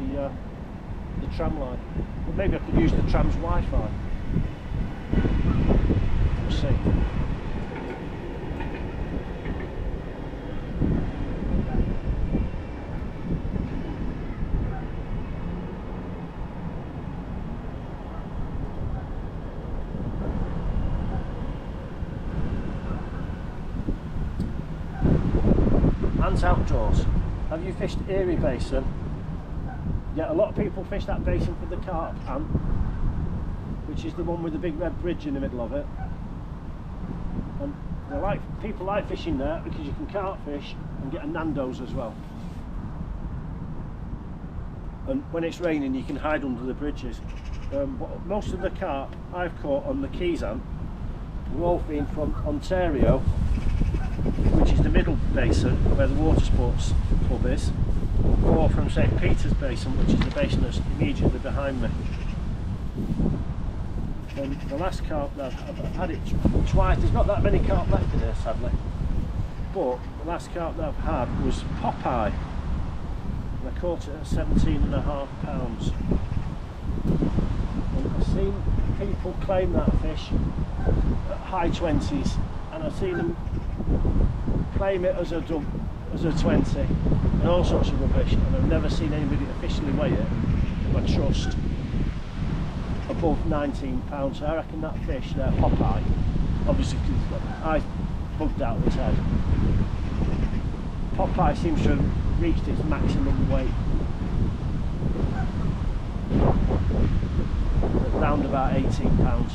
the tram line. But maybe I could use the tram's Wi-Fi. We'll see. Outdoors. Have you fished Erie Basin? Yeah, a lot of people fish that basin for the carp, which is the one with the big red bridge in the middle of it. And people like fishing there because you can carp fish and get a Nando's as well. And when it's raining, you can hide under the bridges. But most of the carp I've caught on the Quays have all been from Ontario, which is the middle basin where the water sports club is, or from St. Peter's Basin, which is the basin that's immediately behind me. And the last carp that I've had it twice. There's not that many carp left in here, sadly, but the last carp that I've had was Popeye, and I caught it at 17.5 pounds. And I've seen people claim that fish at high 20s, and I've seen them claim it as a 20 and all sorts of rubbish, and I've never seen anybody officially weigh it, I trust, above 19 pounds. So I reckon that fish there, Popeye, obviously because he's got eyes bugged out of his head, Popeye seems to have reached its maximum weight at round about 18 pounds.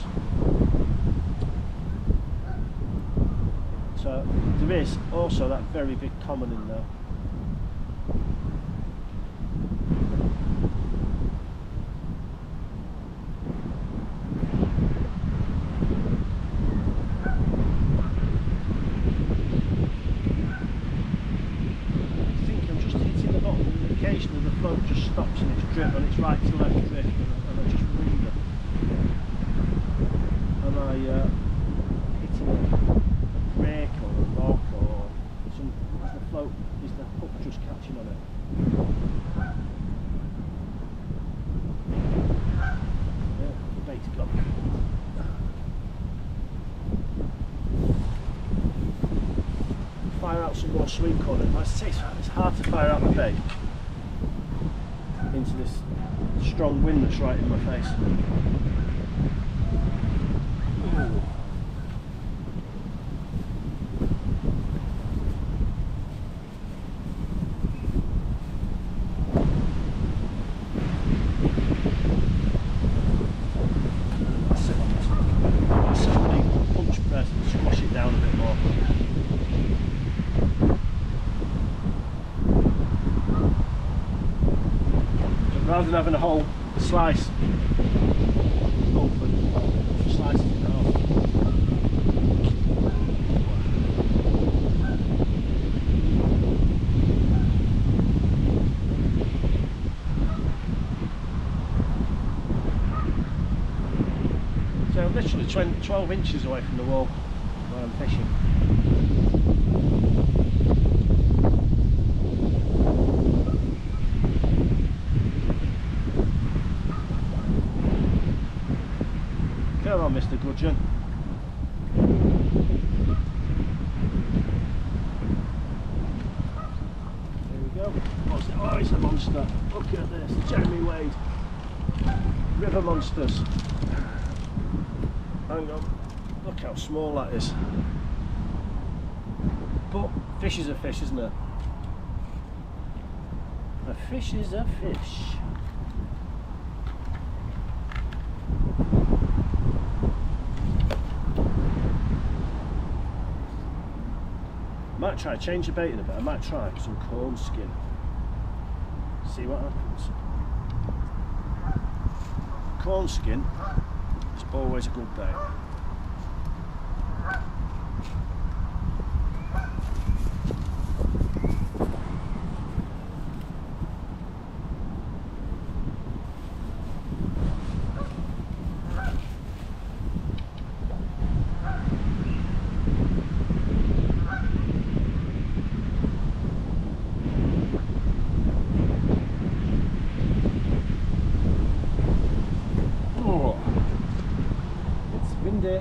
So there is also that very big common in there. I think I'm just hitting the bottom, and occasionally the float just stops and it's drift, and it's right to left drift, and I just read it. And I hitting it. Break or a rock or some, is the float, is the hook just catching on it? Yeah, the bait's gone. Fire out some more sweet corn. Like I say, it's hard to fire out the bait into this strong wind that's right in my face. Ooh. Rather than having a whole slice open, slice it in half. So I'm literally 12 inches away from the wall where I'm fishing. Come on, Mr. Gudgeon. There we go. What's it? Oh, it's a monster. Look at this. Jeremy Wade. River monsters. Hang on. Look how small that is. but fish is a fish, isn't it? A fish is a fish. Might try change the bait in a bit. I might try some corn skin. See what happens. Corn skin is always a good bait. Windy.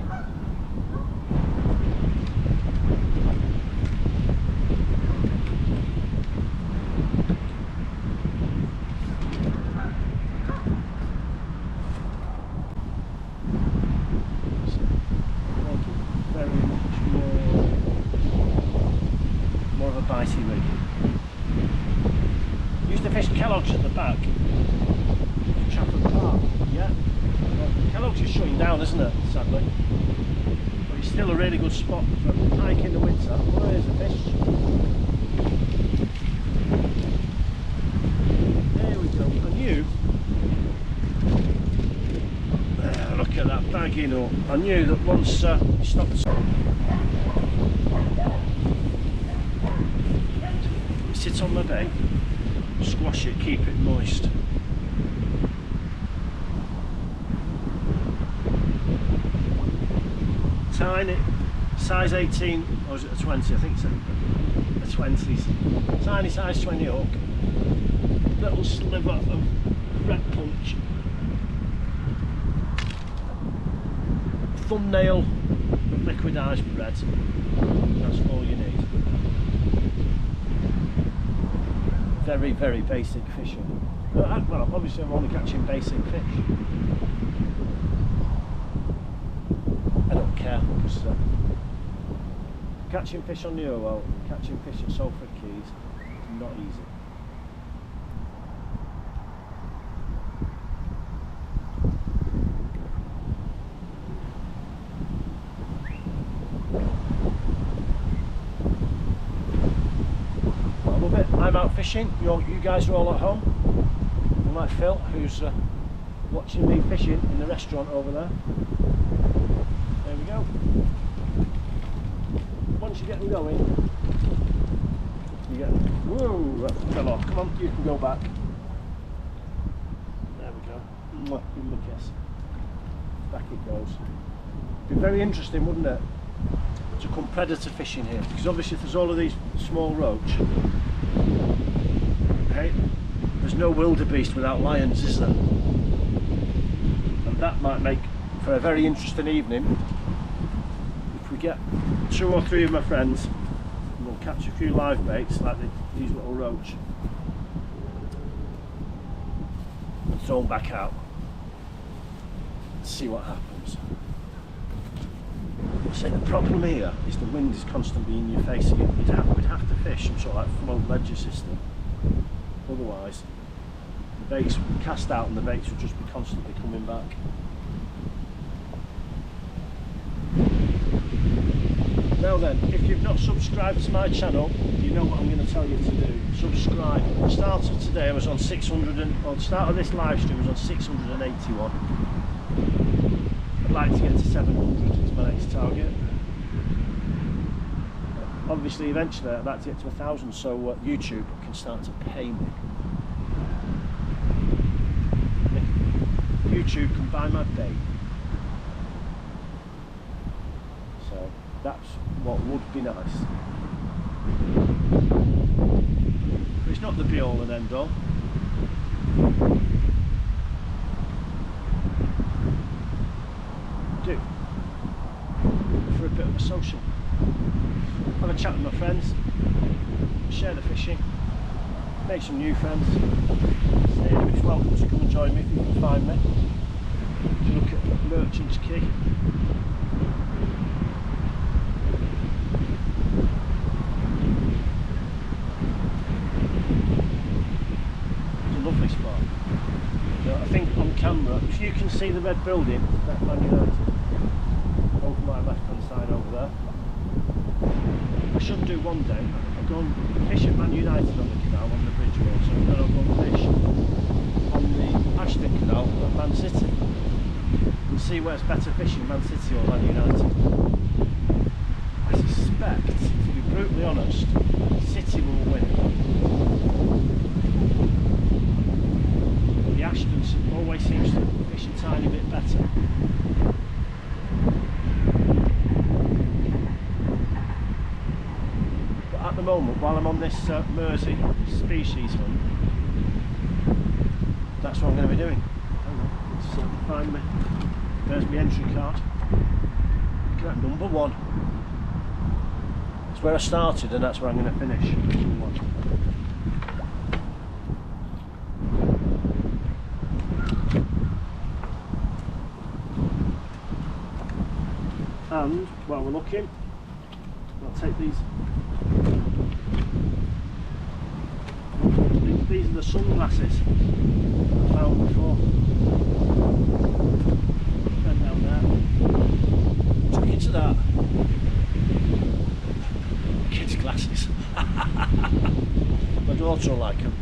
Very much more of a bitey rig. Used to fish Kellogg's at the back. Trafford Park, yeah. Well, Kellogg's is shutting down, isn't it, sadly? But it's still a really good spot for a hike in the winter. Oh, there's a fish. There we go. And you, look at that bagging up. I knew that once you stopped. Sit on my bait, squash it, keep it moist. Tiny, size 18, or is it a 20? I think it's a 20s. Tiny size 20 hook. Little sliver of red punch. Thumbnail of liquidised bread. That's all you need. Very, very basic fishing. Well, obviously I'm only catching basic fish. I don't care, because catching fish on the Orwell, catching fish at Salford Quays, is not easy. I love it. I'm out fishing. You guys are all at home. Like Phil, who's watching me fishing in the restaurant over there. There we go. Once you get them going, you get. Whoa, that fell off. Come on, you can go back. There we go. Mwah, give him a kiss. Back it goes. Be very interesting, wouldn't it, to come predator fishing here? Because obviously, if there's all of these small roach, okay, there's no wildebeest without lions, is there? And that might make for a very interesting evening if we get 2 or 3 of my friends and we'll catch a few live baits like these little roach and throw them back out and see what happens. So the problem here is the wind is constantly in your face, so we'd have to fish some sort of like float ledger system. Otherwise, the baits would cast out and the baits would just be constantly coming back. Now then, if you've not subscribed to my channel, you know what I'm going to tell you to do. Subscribe. At the start of today I was on 600 and, or the start of this live stream was on 681. I'd like to get to 700 as my next target. Obviously eventually I'd like to get to 1,000 so YouTube can start to pay me. YouTube can buy my bait. So that's what would be nice. But it's not the be all and end all. Do for a bit of a social. Have a chat with my friends, share the fishing, make some new friends. Anybody's welcome to come and join me if you can find me. To look at Merchant's Quay. camera, if you can see the red building, that Man United, over my left hand side over there. I should do one day, I'll go and fish at Man United on the canal, on the bridge road, so then I'll go and fish on the Ashton Canal at Man City and see where's better fishing, Man City or Man United. I suspect, to be brutally honest, City will win. The Ashton always seems to fish a tiny bit better. But at the moment, while I'm on this Mersey species hunt, that's what I'm going to be doing. Let's find me. There's my entry card. Look at number 1. That's where I started and that's where I'm going to finish. And while we're looking, I'll take these. These are the sunglasses I found before. Then down there. Took into that. Kids' glasses. My daughter will like them.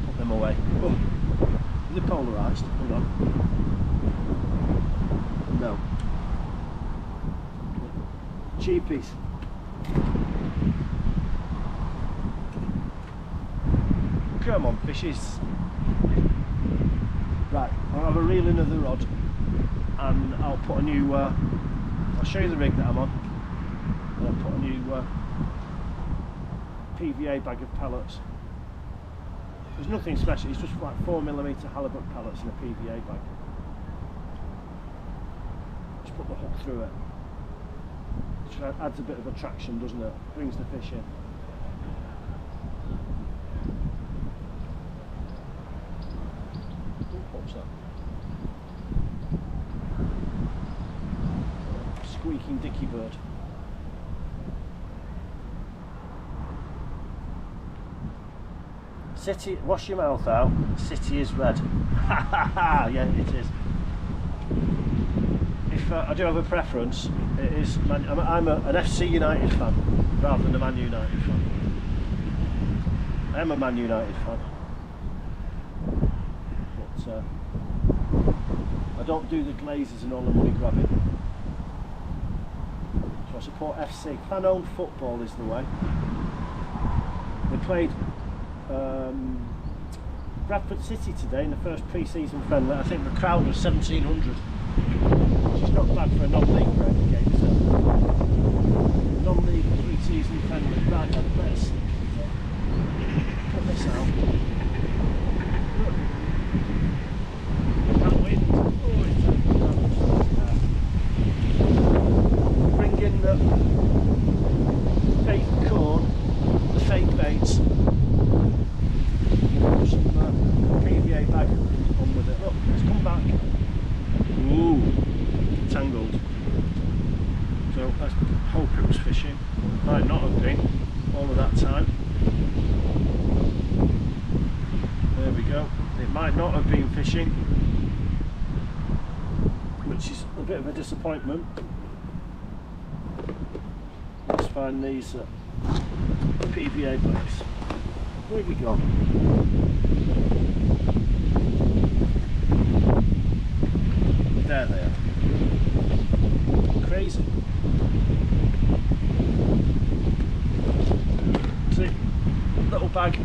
Put them away. Oh, are they polarised? Hold on. No. Cheapies. Come on, fishes. Right, I'll have a reel in of the rod and I'll put a new, I'll show you the rig that I'm on, and I'll put a new PVA bag of pellets. There's nothing special, it's just like 4mm halibut pellets in a PVA bag. Just put the hook through it. Which adds a bit of attraction, doesn't it? Brings the fish in. What's that? Squeaking dicky bird. City, wash your mouth out. City is red. Ha ha ha! Yeah, it is. If I do have a preference, it is I'm an FC United fan rather than a Man United fan. I am a Man United fan, but I don't do the glazes and all the money grabbing. So I support FC. Fan-owned football is the way. They played Bradford City today in the first pre-season friendly. I think the crowd was 1,700. Which is not bad for a non-league game, so non-league pre-season friendly. Right, let's put this out. That wind, oh, it's bring in the fake corn, the fake baits. Put some PVA bag on with it. Look, it's come back. Ooh, tangled. So let's hope it was fishing. Might not have been all of that time. There we go. It might not have been fishing, which is a bit of a disappointment. Let's find these PVA bags. Where have we gone? There they are. Crazy. See, little bag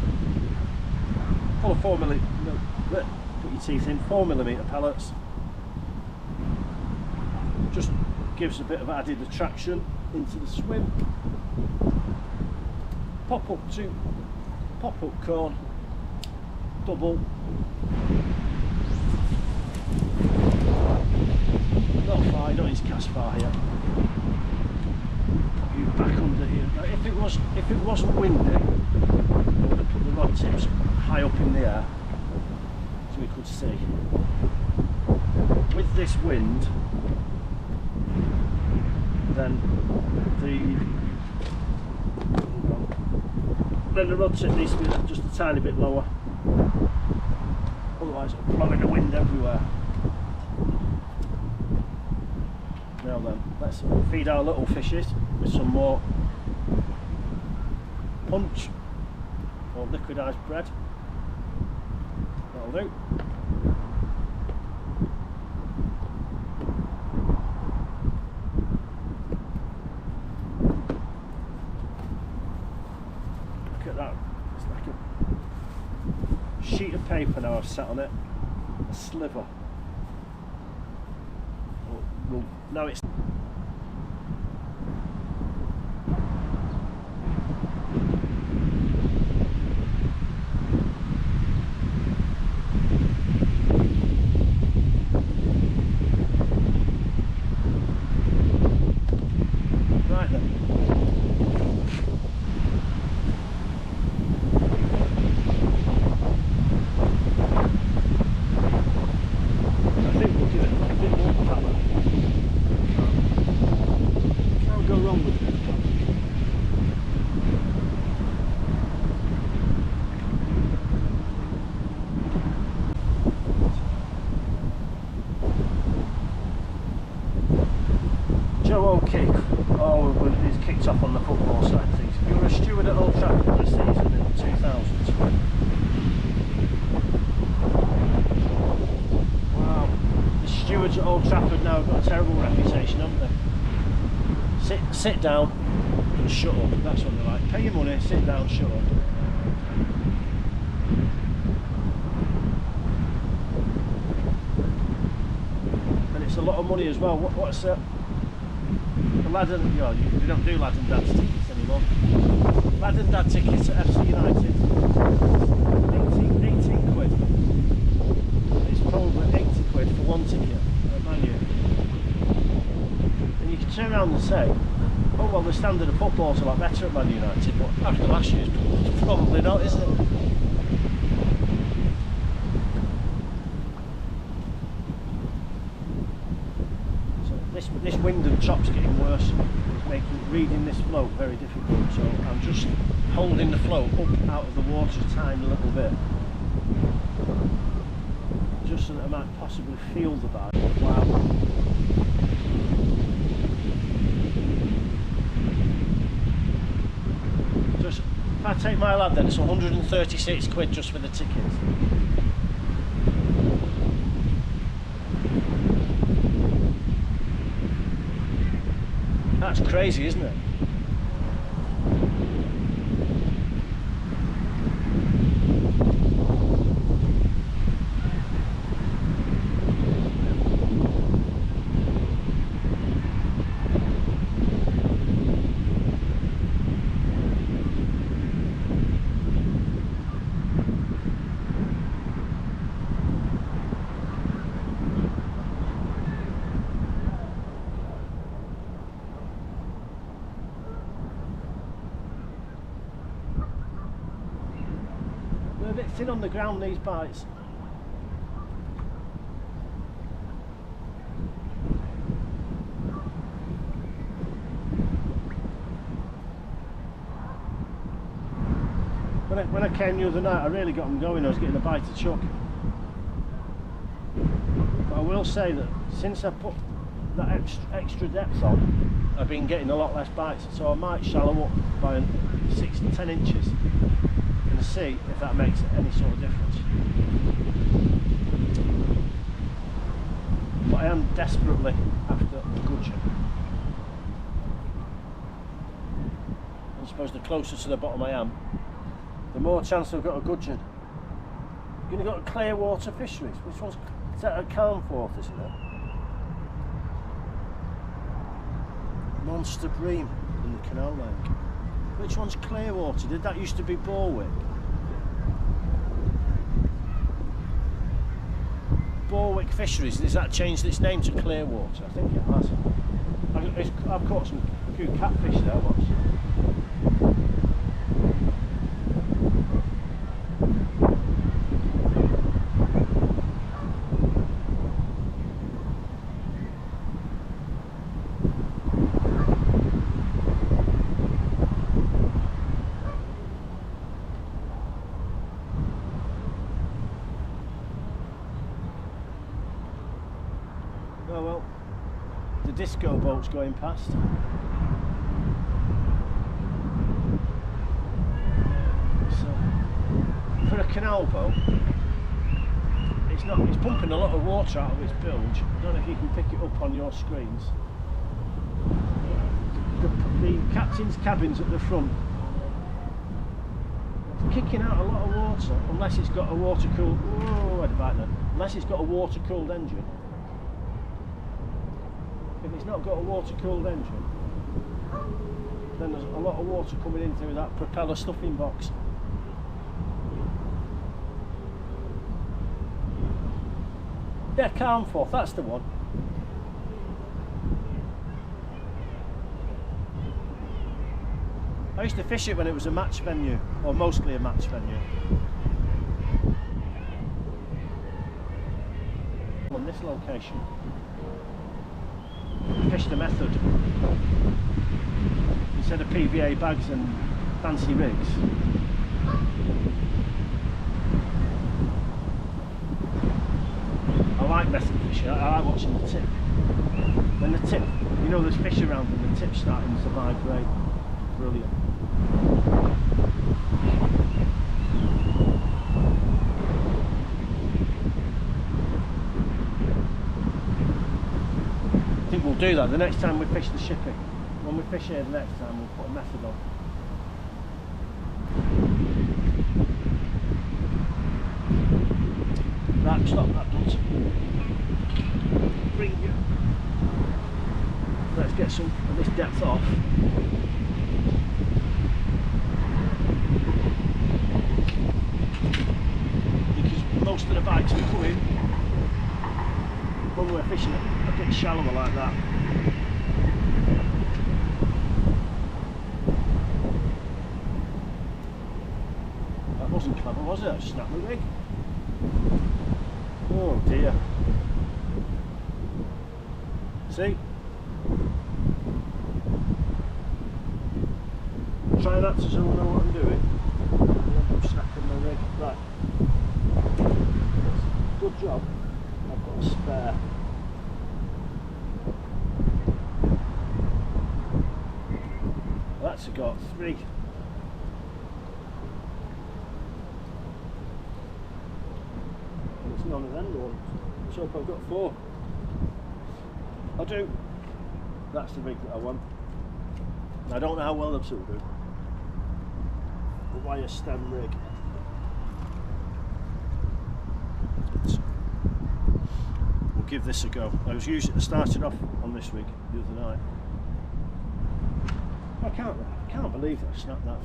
full of 4mm. Put your teeth in. 4mm pellets. Just gives a bit of added attraction into the swim. Pop up corn. Double. Not far, you don't need to cast far here. Put you back under here. Now, if it wasn't windy, I would have put the rod tips high up in the air so we could see. With this wind, then the rod tip needs to be just a tiny bit lower. Otherwise whitecaps are blowing the wind everywhere. Now then, let's feed our little fishes with some more punch or liquidised bread. That'll do. Look at that, it's like a sheet of paper now I've sat on it, a sliver. Well, now it's right then. I think we'll give it a bit more colour. Can't go wrong with it. Joe O'Keefe, he's kicked off on the football side of things. You were a steward at Old Trafford for a season in the 2000s. Wow, the stewards at Old Trafford now have got a terrible reputation, haven't they? Sit down and shut up, that's what they're like. Pay your money, sit down, shut up. And it's a lot of money as well. What's that? Lad and, you know, we don't do lad and dad's tickets anymore. Lad and dad tickets at FC United, 18 quid. It's probably 80 quid for one ticket at Man U. And you can turn around and say, oh well, the standard of football's a lot better at Man United, but after last year's, probably not, is it? This wind and chop's getting worse. It's making reading this float very difficult, so I'm just holding the float up out of the water a tiny little bit, just so that I might possibly feel the bite. Wow. Just, if I take my lad then, it's 136 quid just for the ticket. That's crazy, isn't it? They're a bit thin on the ground, these bites. When I came the other night, I really got them going. I was getting a bite of chuck. But I will say that since I put that extra depth on, I've been getting a lot less bites. So I might shallow up by 6 to 10 inches. And see if that makes any sort of difference. But I am desperately after a gudgeon. I suppose the closer to the bottom I am, the more chance I've got a gudgeon. You're going to go to Clearwater Fisheries. Which one's is that at Carnforth, isn't it? Monster bream in the canal lake. Which one's Clearwater? Did that used to be Borwick? Borwick Fisheries, has that changed its name to Clearwater? I think it has. I've caught a few catfish there once. disco boats going past. So, for a canal boat, it's pumping a lot of water out of its bilge. I don't know if you can pick it up on your screens. The captain's cabin's at the front. It's kicking out a lot of water, unless it's got a water-cooled. Oh, unless it's got a water-cooled engine. If it's not got a water-cooled engine, then there's a lot of water coming in through that propeller stuffing box. Yeah, Carnforth, that's the one. I used to fish it when it was a match venue, or mostly a match venue. On this location, fish the method. Instead of PVA bags and fancy rigs. I like method fishing. I like watching the tip. When the tip, you know, there's fish around and the tip's starting to vibrate. Brilliant. I think we'll do that the next time we fish the shipping. When we fish here the next time, we'll put a method on. Right, stop that, Dutch. Bring you. Let's get some of this depth off. Because most of the bites we put in when we're fishing a bit shallower like that. That wasn't clever, was it? I just snapped my rig. Oh dear. See? Try that so someone know what I'm doing. I'm snapping my rig. Right. Good job. I've got a spare. Well, that's got 3. It's none of them ones. Let's hope I've got 4. I do. That's the rig that I want. I don't know how well the two do. A wire stem rig. We'll give this a go. I started off on this rig the other night. I can't believe that I snapped that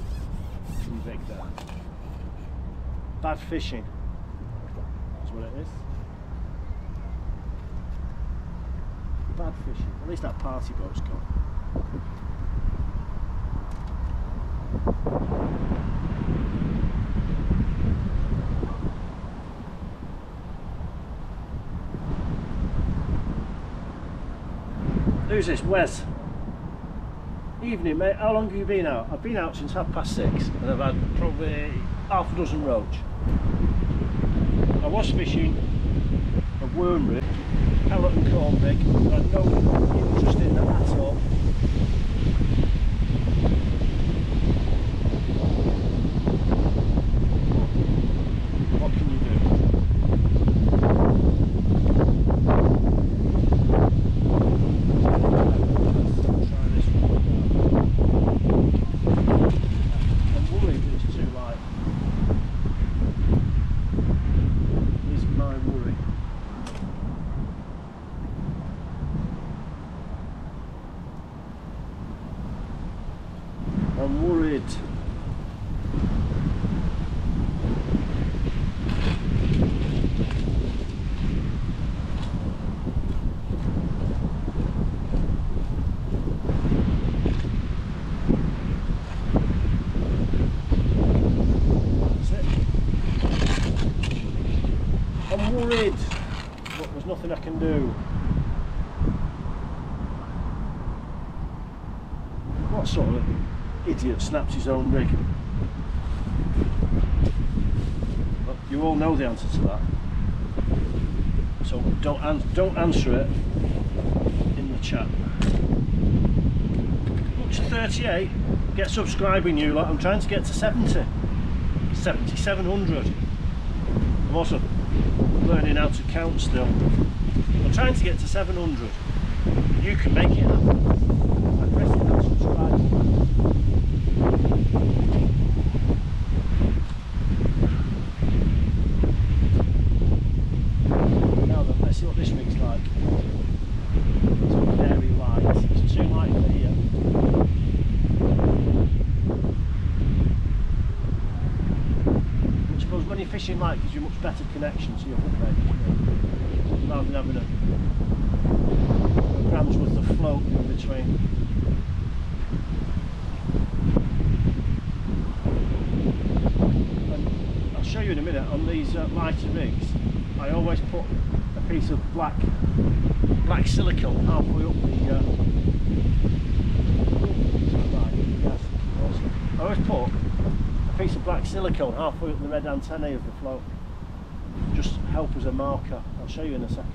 rig there. Bad fishing. That's what it is. Bad fishing. At least that party boat's gone. Who's this? Wes? Evening, mate. How long have you been out? I've been out since 6:30 and I've had probably half a dozen roach. I was fishing a worm rig, pellet and corn rig. I had no interest in that at all. What can you do? Let's try this one. I'm worried that it's too light. Is my worry. I'm worried. That's it. I'm worried, but there's nothing I can do. What sort of idiot snaps his own rig? Well, you all know the answer to that, so don't answer it in the chat. Up to 38. Get subscribing, you lot. I'm trying to get to 70. 7,700. I'm also learning how to count still. I'm trying to get to 700. You can make it happen by pressing that subscribe button. Now then, let's see what this rig's like. It's very light. It's too light for here. I suppose when you're fishing light gives you a much better connection to your hook bait, rather than having a grams worth of float in between. And I'll show you in a minute, on these lighter rigs I always put a piece of black silicone halfway up the I always put a piece of black silicone halfway up the red antennae of the float, just help as a marker. I'll show you in a second.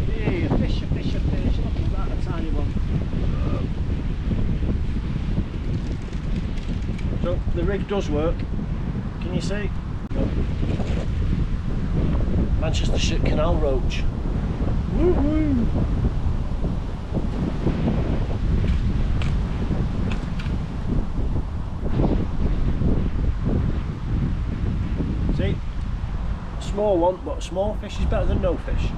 Yeah, a fish, look at that, a tiny one. So the rig does work, can you see? Manchester Canal roach. Woo-hoo! See? Small one, but a small fish is better than no fish.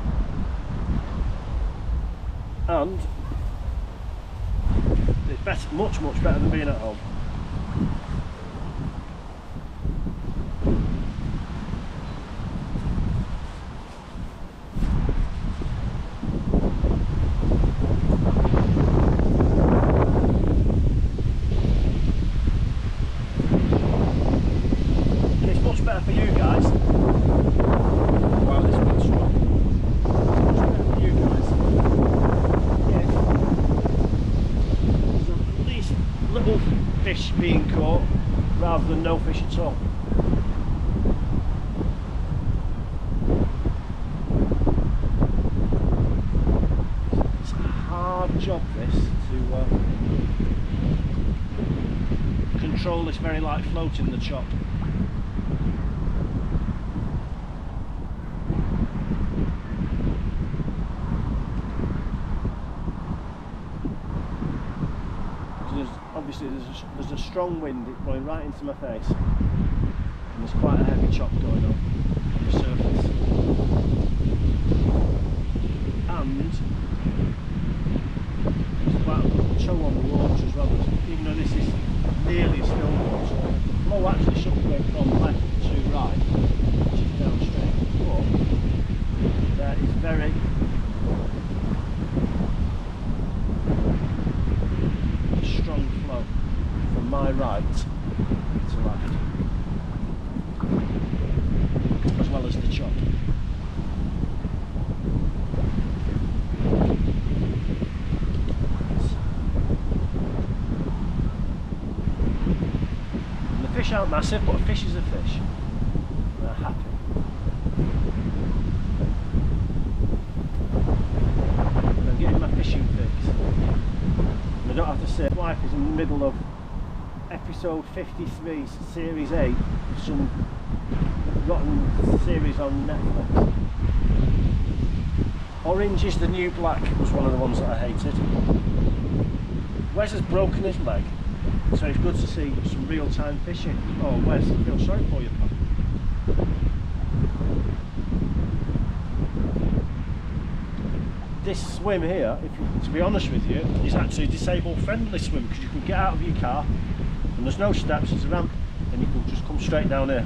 And it's better, much better than being at home. Better for you guys. Wow, this one's strong. Much better for you guys. Yeah. There's at least little fish being caught rather than no fish at all. It's a hard job this to control this very light float in the chop. Obviously there's a strong wind blowing right into my face, and there's quite a heavy chop going on the surface, and there's quite a lot of chow on the water as well, even though this is nearly still water. The flow actually should go from left to right, which is downstream, but there is very strong flow from my right to left, as well as the chop. And the fish aren't massive, but a fish is a fish. They're happy. And I'm getting my fishing fix. I don't have to say, my wife is in the middle of episode 53, series 8, some rotten series on Netflix. Orange is the New Black was one of the ones that I hated. Wes has broken his leg, so it's good to see some real-time fishing. Oh Wes, I feel sorry for you, pal. This swim here, to be honest with you, is actually a disabled friendly swim, because you can get out of your car and there's no steps, it's a ramp, and you can just come straight down here.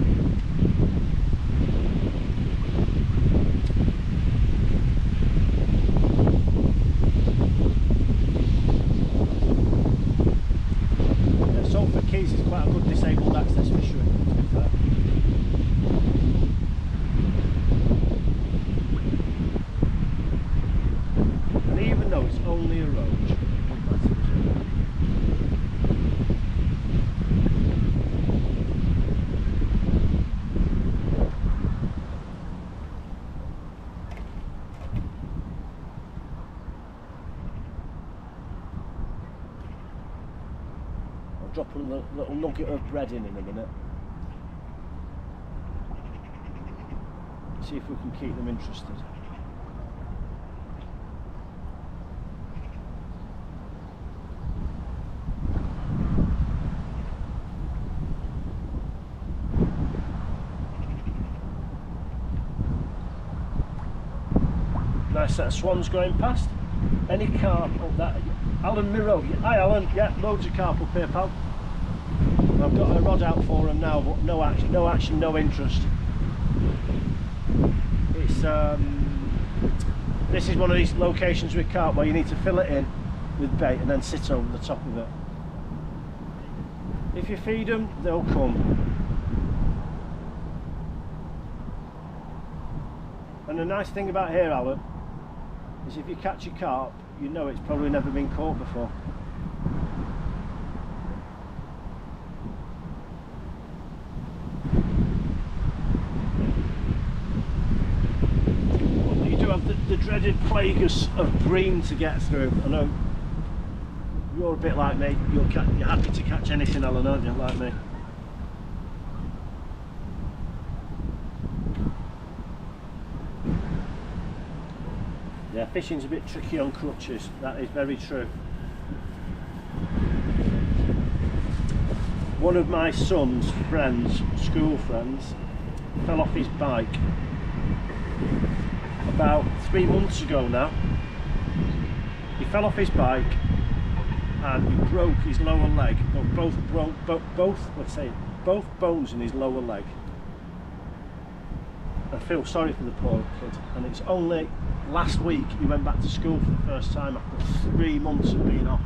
Yeah, Salford Quays is quite a good disabled access fishery, to be fair. Even though it's only a roach, drop a little nugget of bread in a minute. See if we can keep them interested. Nice set of swans going past. Any carp up that? Alan Miro. Hi Alan. Yeah, loads of carp up here, pal. I've got a rod out for them now, but no action, no interest. It's this is one of these locations with carp where you need to fill it in with bait and then sit over the top of it. If you feed them, they'll come. And the nice thing about here, Alan, is if you catch a carp, you know it's probably never been caught before. Well, you do have the dreaded plague of bream to get through. I know you're a bit like me. You're happy to catch anything, Alan, aren't you? Like me. Yeah, fishing's a bit tricky on crutches, that is very true. One of my son's friends, school friends, fell off his bike about 3 months ago now. He fell off his bike and he broke his lower leg, both bones in his lower leg. I feel sorry for the poor kid, and it's only last week he went back to school for the first time after 3 months of being off.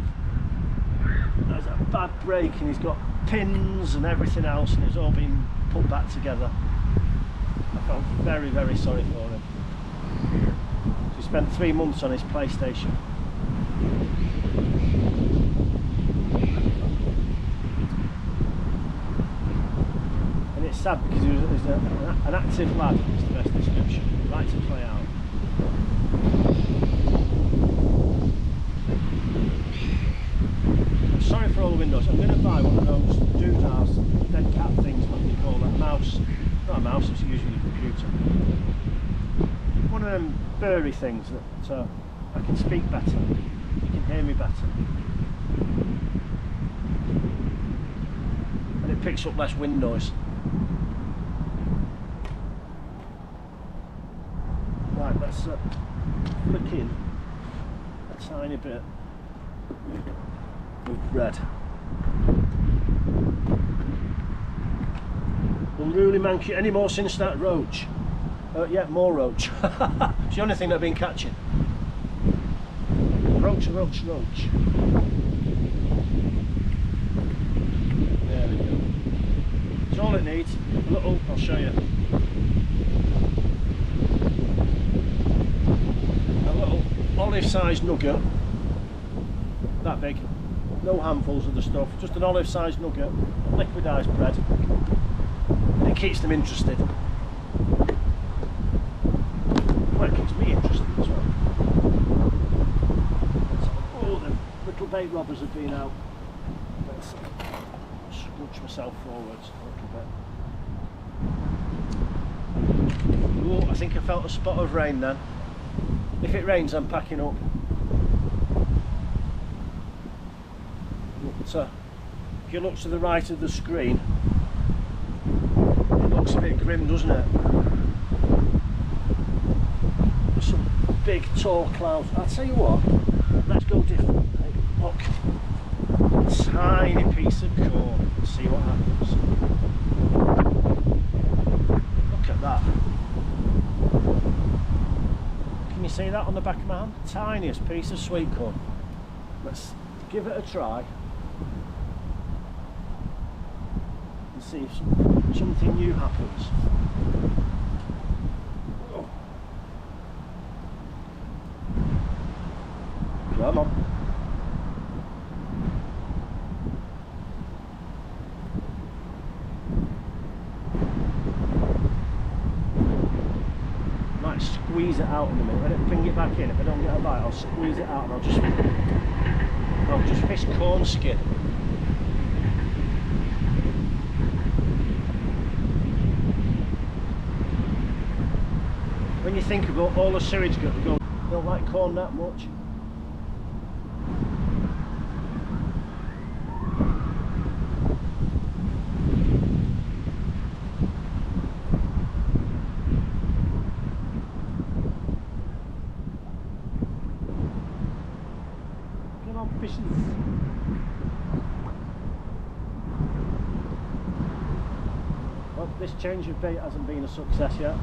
There's a bad break and he's got pins and everything else, and it's all been put back together. I felt very, very sorry for him. He spent 3 months on his PlayStation. And it's sad because he was an active lad, is the best description. He liked to play out. I'm sorry for all the windows. I'm going to buy one of those doodahs, dead cat things, what they call it, mouse. Not a mouse, it's usually a computer. One of them furry things that I can speak better, you can hear me better. And it picks up less wind noise. Right, let's flick in a tiny bit of bread. Unruly monkey, any more since that roach? Yeah, more roach. It's the only thing I've been catching. Roach, roach, roach. There we go. That's all it needs. A little, I'll show you. A little olive-sized nugget. That big. No handfuls of the stuff. Just an olive-sized nugget. Liquidised bread. And it keeps them interested. Well, it keeps me interested as well. Oh, the little bait robbers have been out. Let's scrunch myself forwards a little bit. Oh, I think I felt a spot of rain then. If it rains, I'm packing up. But if you look to the right of the screen, it looks a bit grim, doesn't it? There's some big tall clouds. I'll tell you what, let's go different. Look, a tiny piece of corn. Let's see what happens. Look at that. Can you see that on the back of my hand? Tiniest piece of sweet corn. Let's give it a try and see if something new happens. Oh. Come on. Might squeeze it out in a minute. Let it bring it back in. If I don't get a bite, I'll squeeze it out and I'll just fish corn skin. think about all the sewage that we don't like corn that much. Come on, fishes. Well, this change of bait hasn't been a success yet.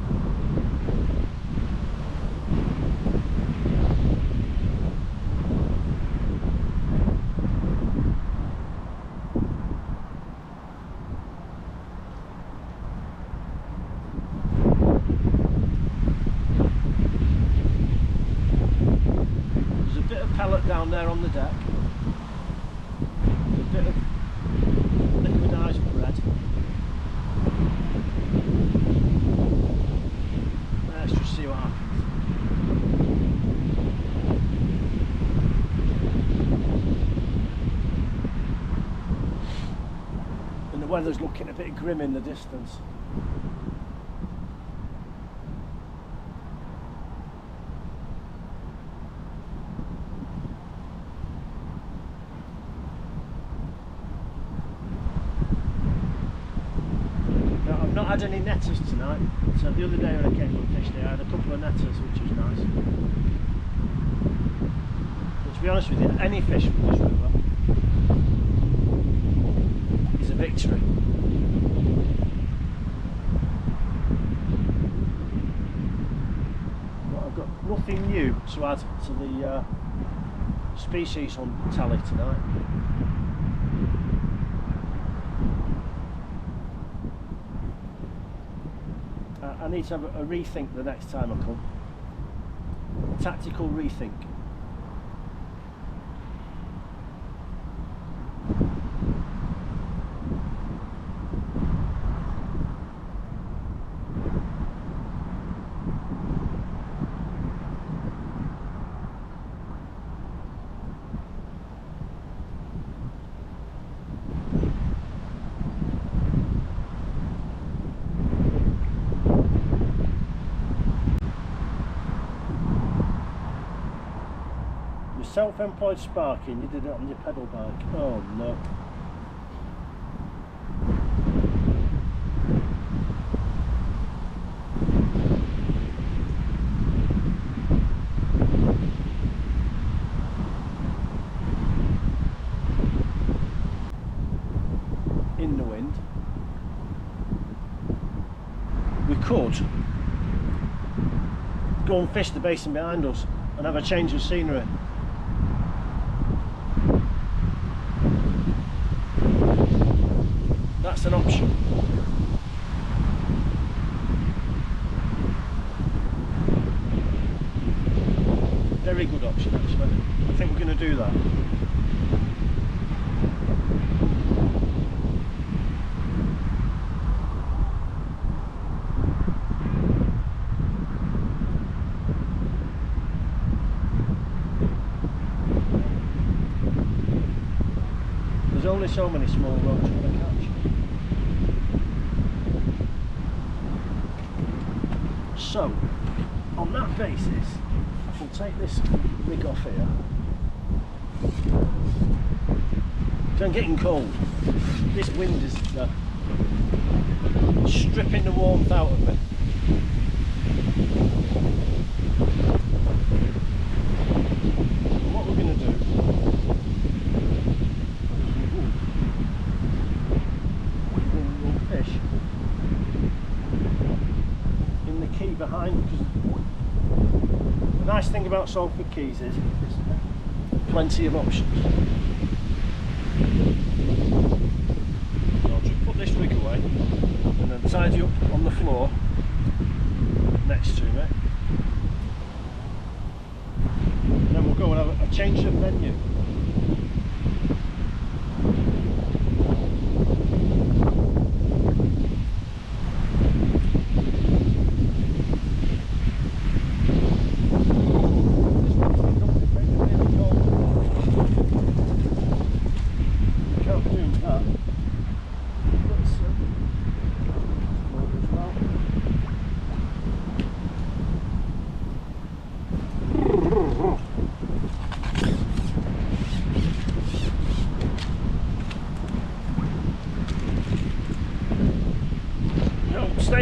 There's a bit of pellet down there on the deck. There's a bit of liquidised bread. Let's just see what happens. And the weather's looking a bit grim in the distance. I've not had any netters tonight, so the other day when I came and fished here I had a couple of netters, which was nice. But to be honest with you, any fish from this river is a victory. But I've got nothing new to add to the species on tally tonight. I need to have a rethink the next time I come. A tactical rethink. Self-employed sparking, you did it on your pedal bike. Oh no. In the wind. We could go and fish the basin behind us and have a change of scenery. That's an option. Very good option actually. I think we're going to do that. There's only so many small roach I'm going to catch. So, on that basis, we'll take this rig off here. I'm getting cold. This wind is stripping the warmth out of me. What we're going to do we'll fish in the quay behind. The nice thing about Salford Quays is there's plenty of options. So I'll just put this rig away and then tidy up on the floor next to me. And then we'll go and have a change of venue.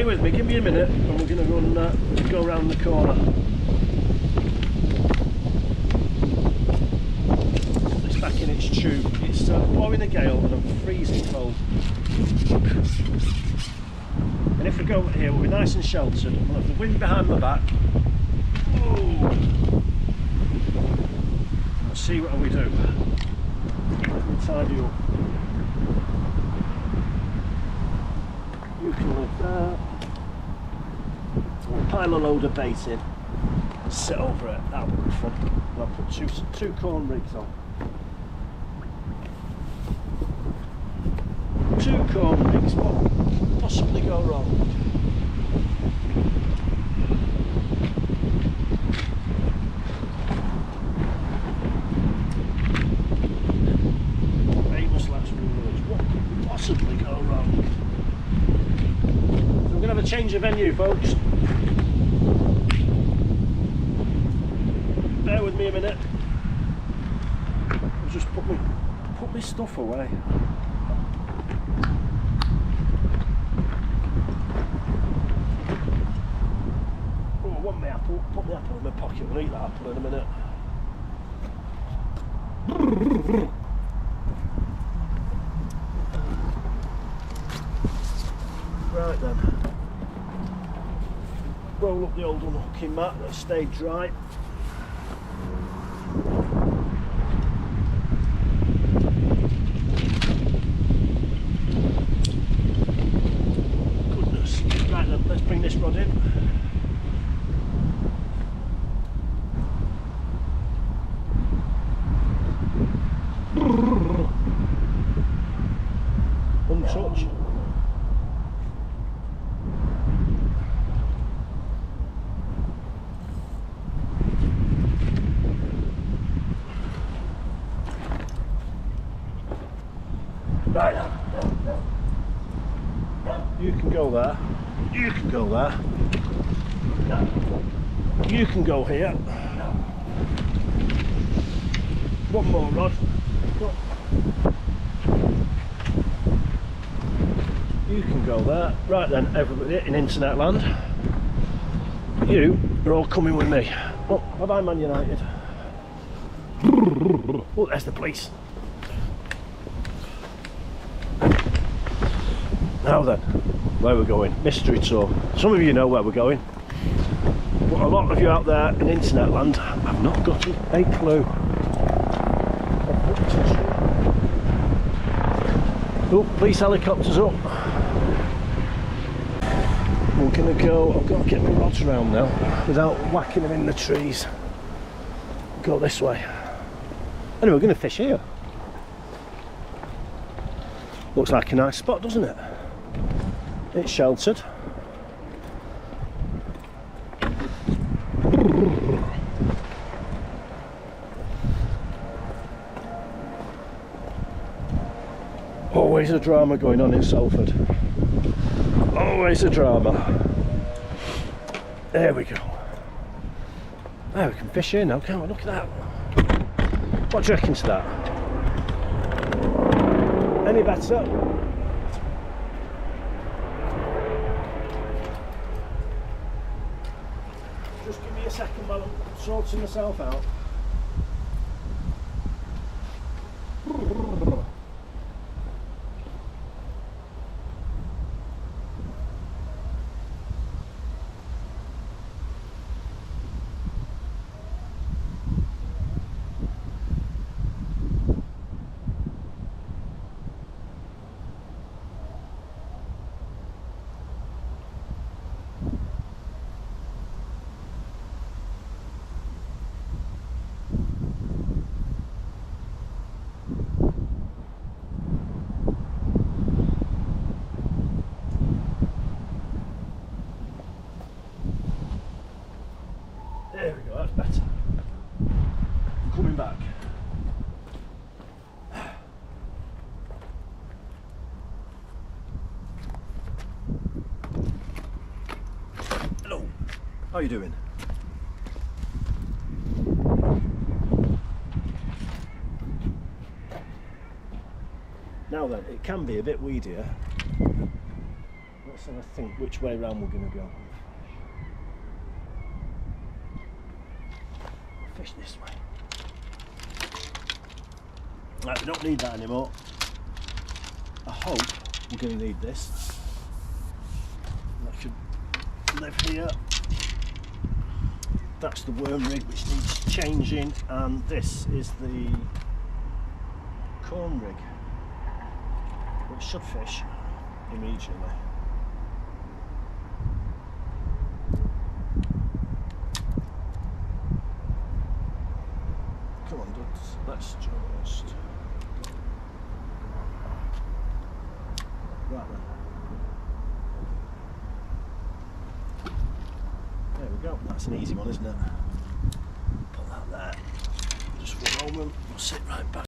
stay with me, give me a minute, and we're going to go around the corner. Put this back in its tube. It's blowing a gale and I'm freezing cold. And if we go here, we'll be nice and sheltered. We'll have the wind behind my back. Oh. Let's see what we do. Let me tidy up. You can live there. We'll pile a load of bait in. Sit over it. That'll be good fun. And I'll put two corn rigs on. 2 corn rigs. What could possibly go wrong? Famous last words. What could possibly go wrong? So we're going to have a change of venue, folks. Bear with me a minute. I'll just put my stuff away. Oh, I want my apple. Put my apple in my pocket. We'll eat that apple in a minute. Right then. Roll up the old unhooking mat that stayed dry. Goodness. Right then, let's bring this rod in. Untouched. Right. You can go there. You can go there. You can go here. One more rod. You can go there. Right then, everybody in internet land, you are all coming with me. Oh, bye-bye Man United. Oh, there's the police. Now then, where we're going, mystery tour. Some of you know where we're going, but a lot of you out there in internet land have not got a clue. Oh, police helicopters up. We're gonna go, I've got to get my rods around now without whacking them in the trees. Go this way. Anyway, we're gonna fish here. Looks like a nice spot, doesn't it? It's sheltered. Always a drama going on in Salford. Always a drama. There we go. There, we can fish here now, can't we? Look at that. What do you reckon to that? Any better? Just give me a second while I'm sorting myself out. There we go, that's better. Coming back. Hello, how are you doing? Now then, it can be a bit weedier. Let's have a think which way round we're going to go. Fish this way. Right, we don't need that anymore. I hope we're going to need this. That should live here. That's the worm rig which needs changing, and this is the corn rig, which should fish immediately. Come on, dudes, let's just... Right then. There we go, that's an easy one, isn't it? Put that there. Just for a moment, we'll sit right back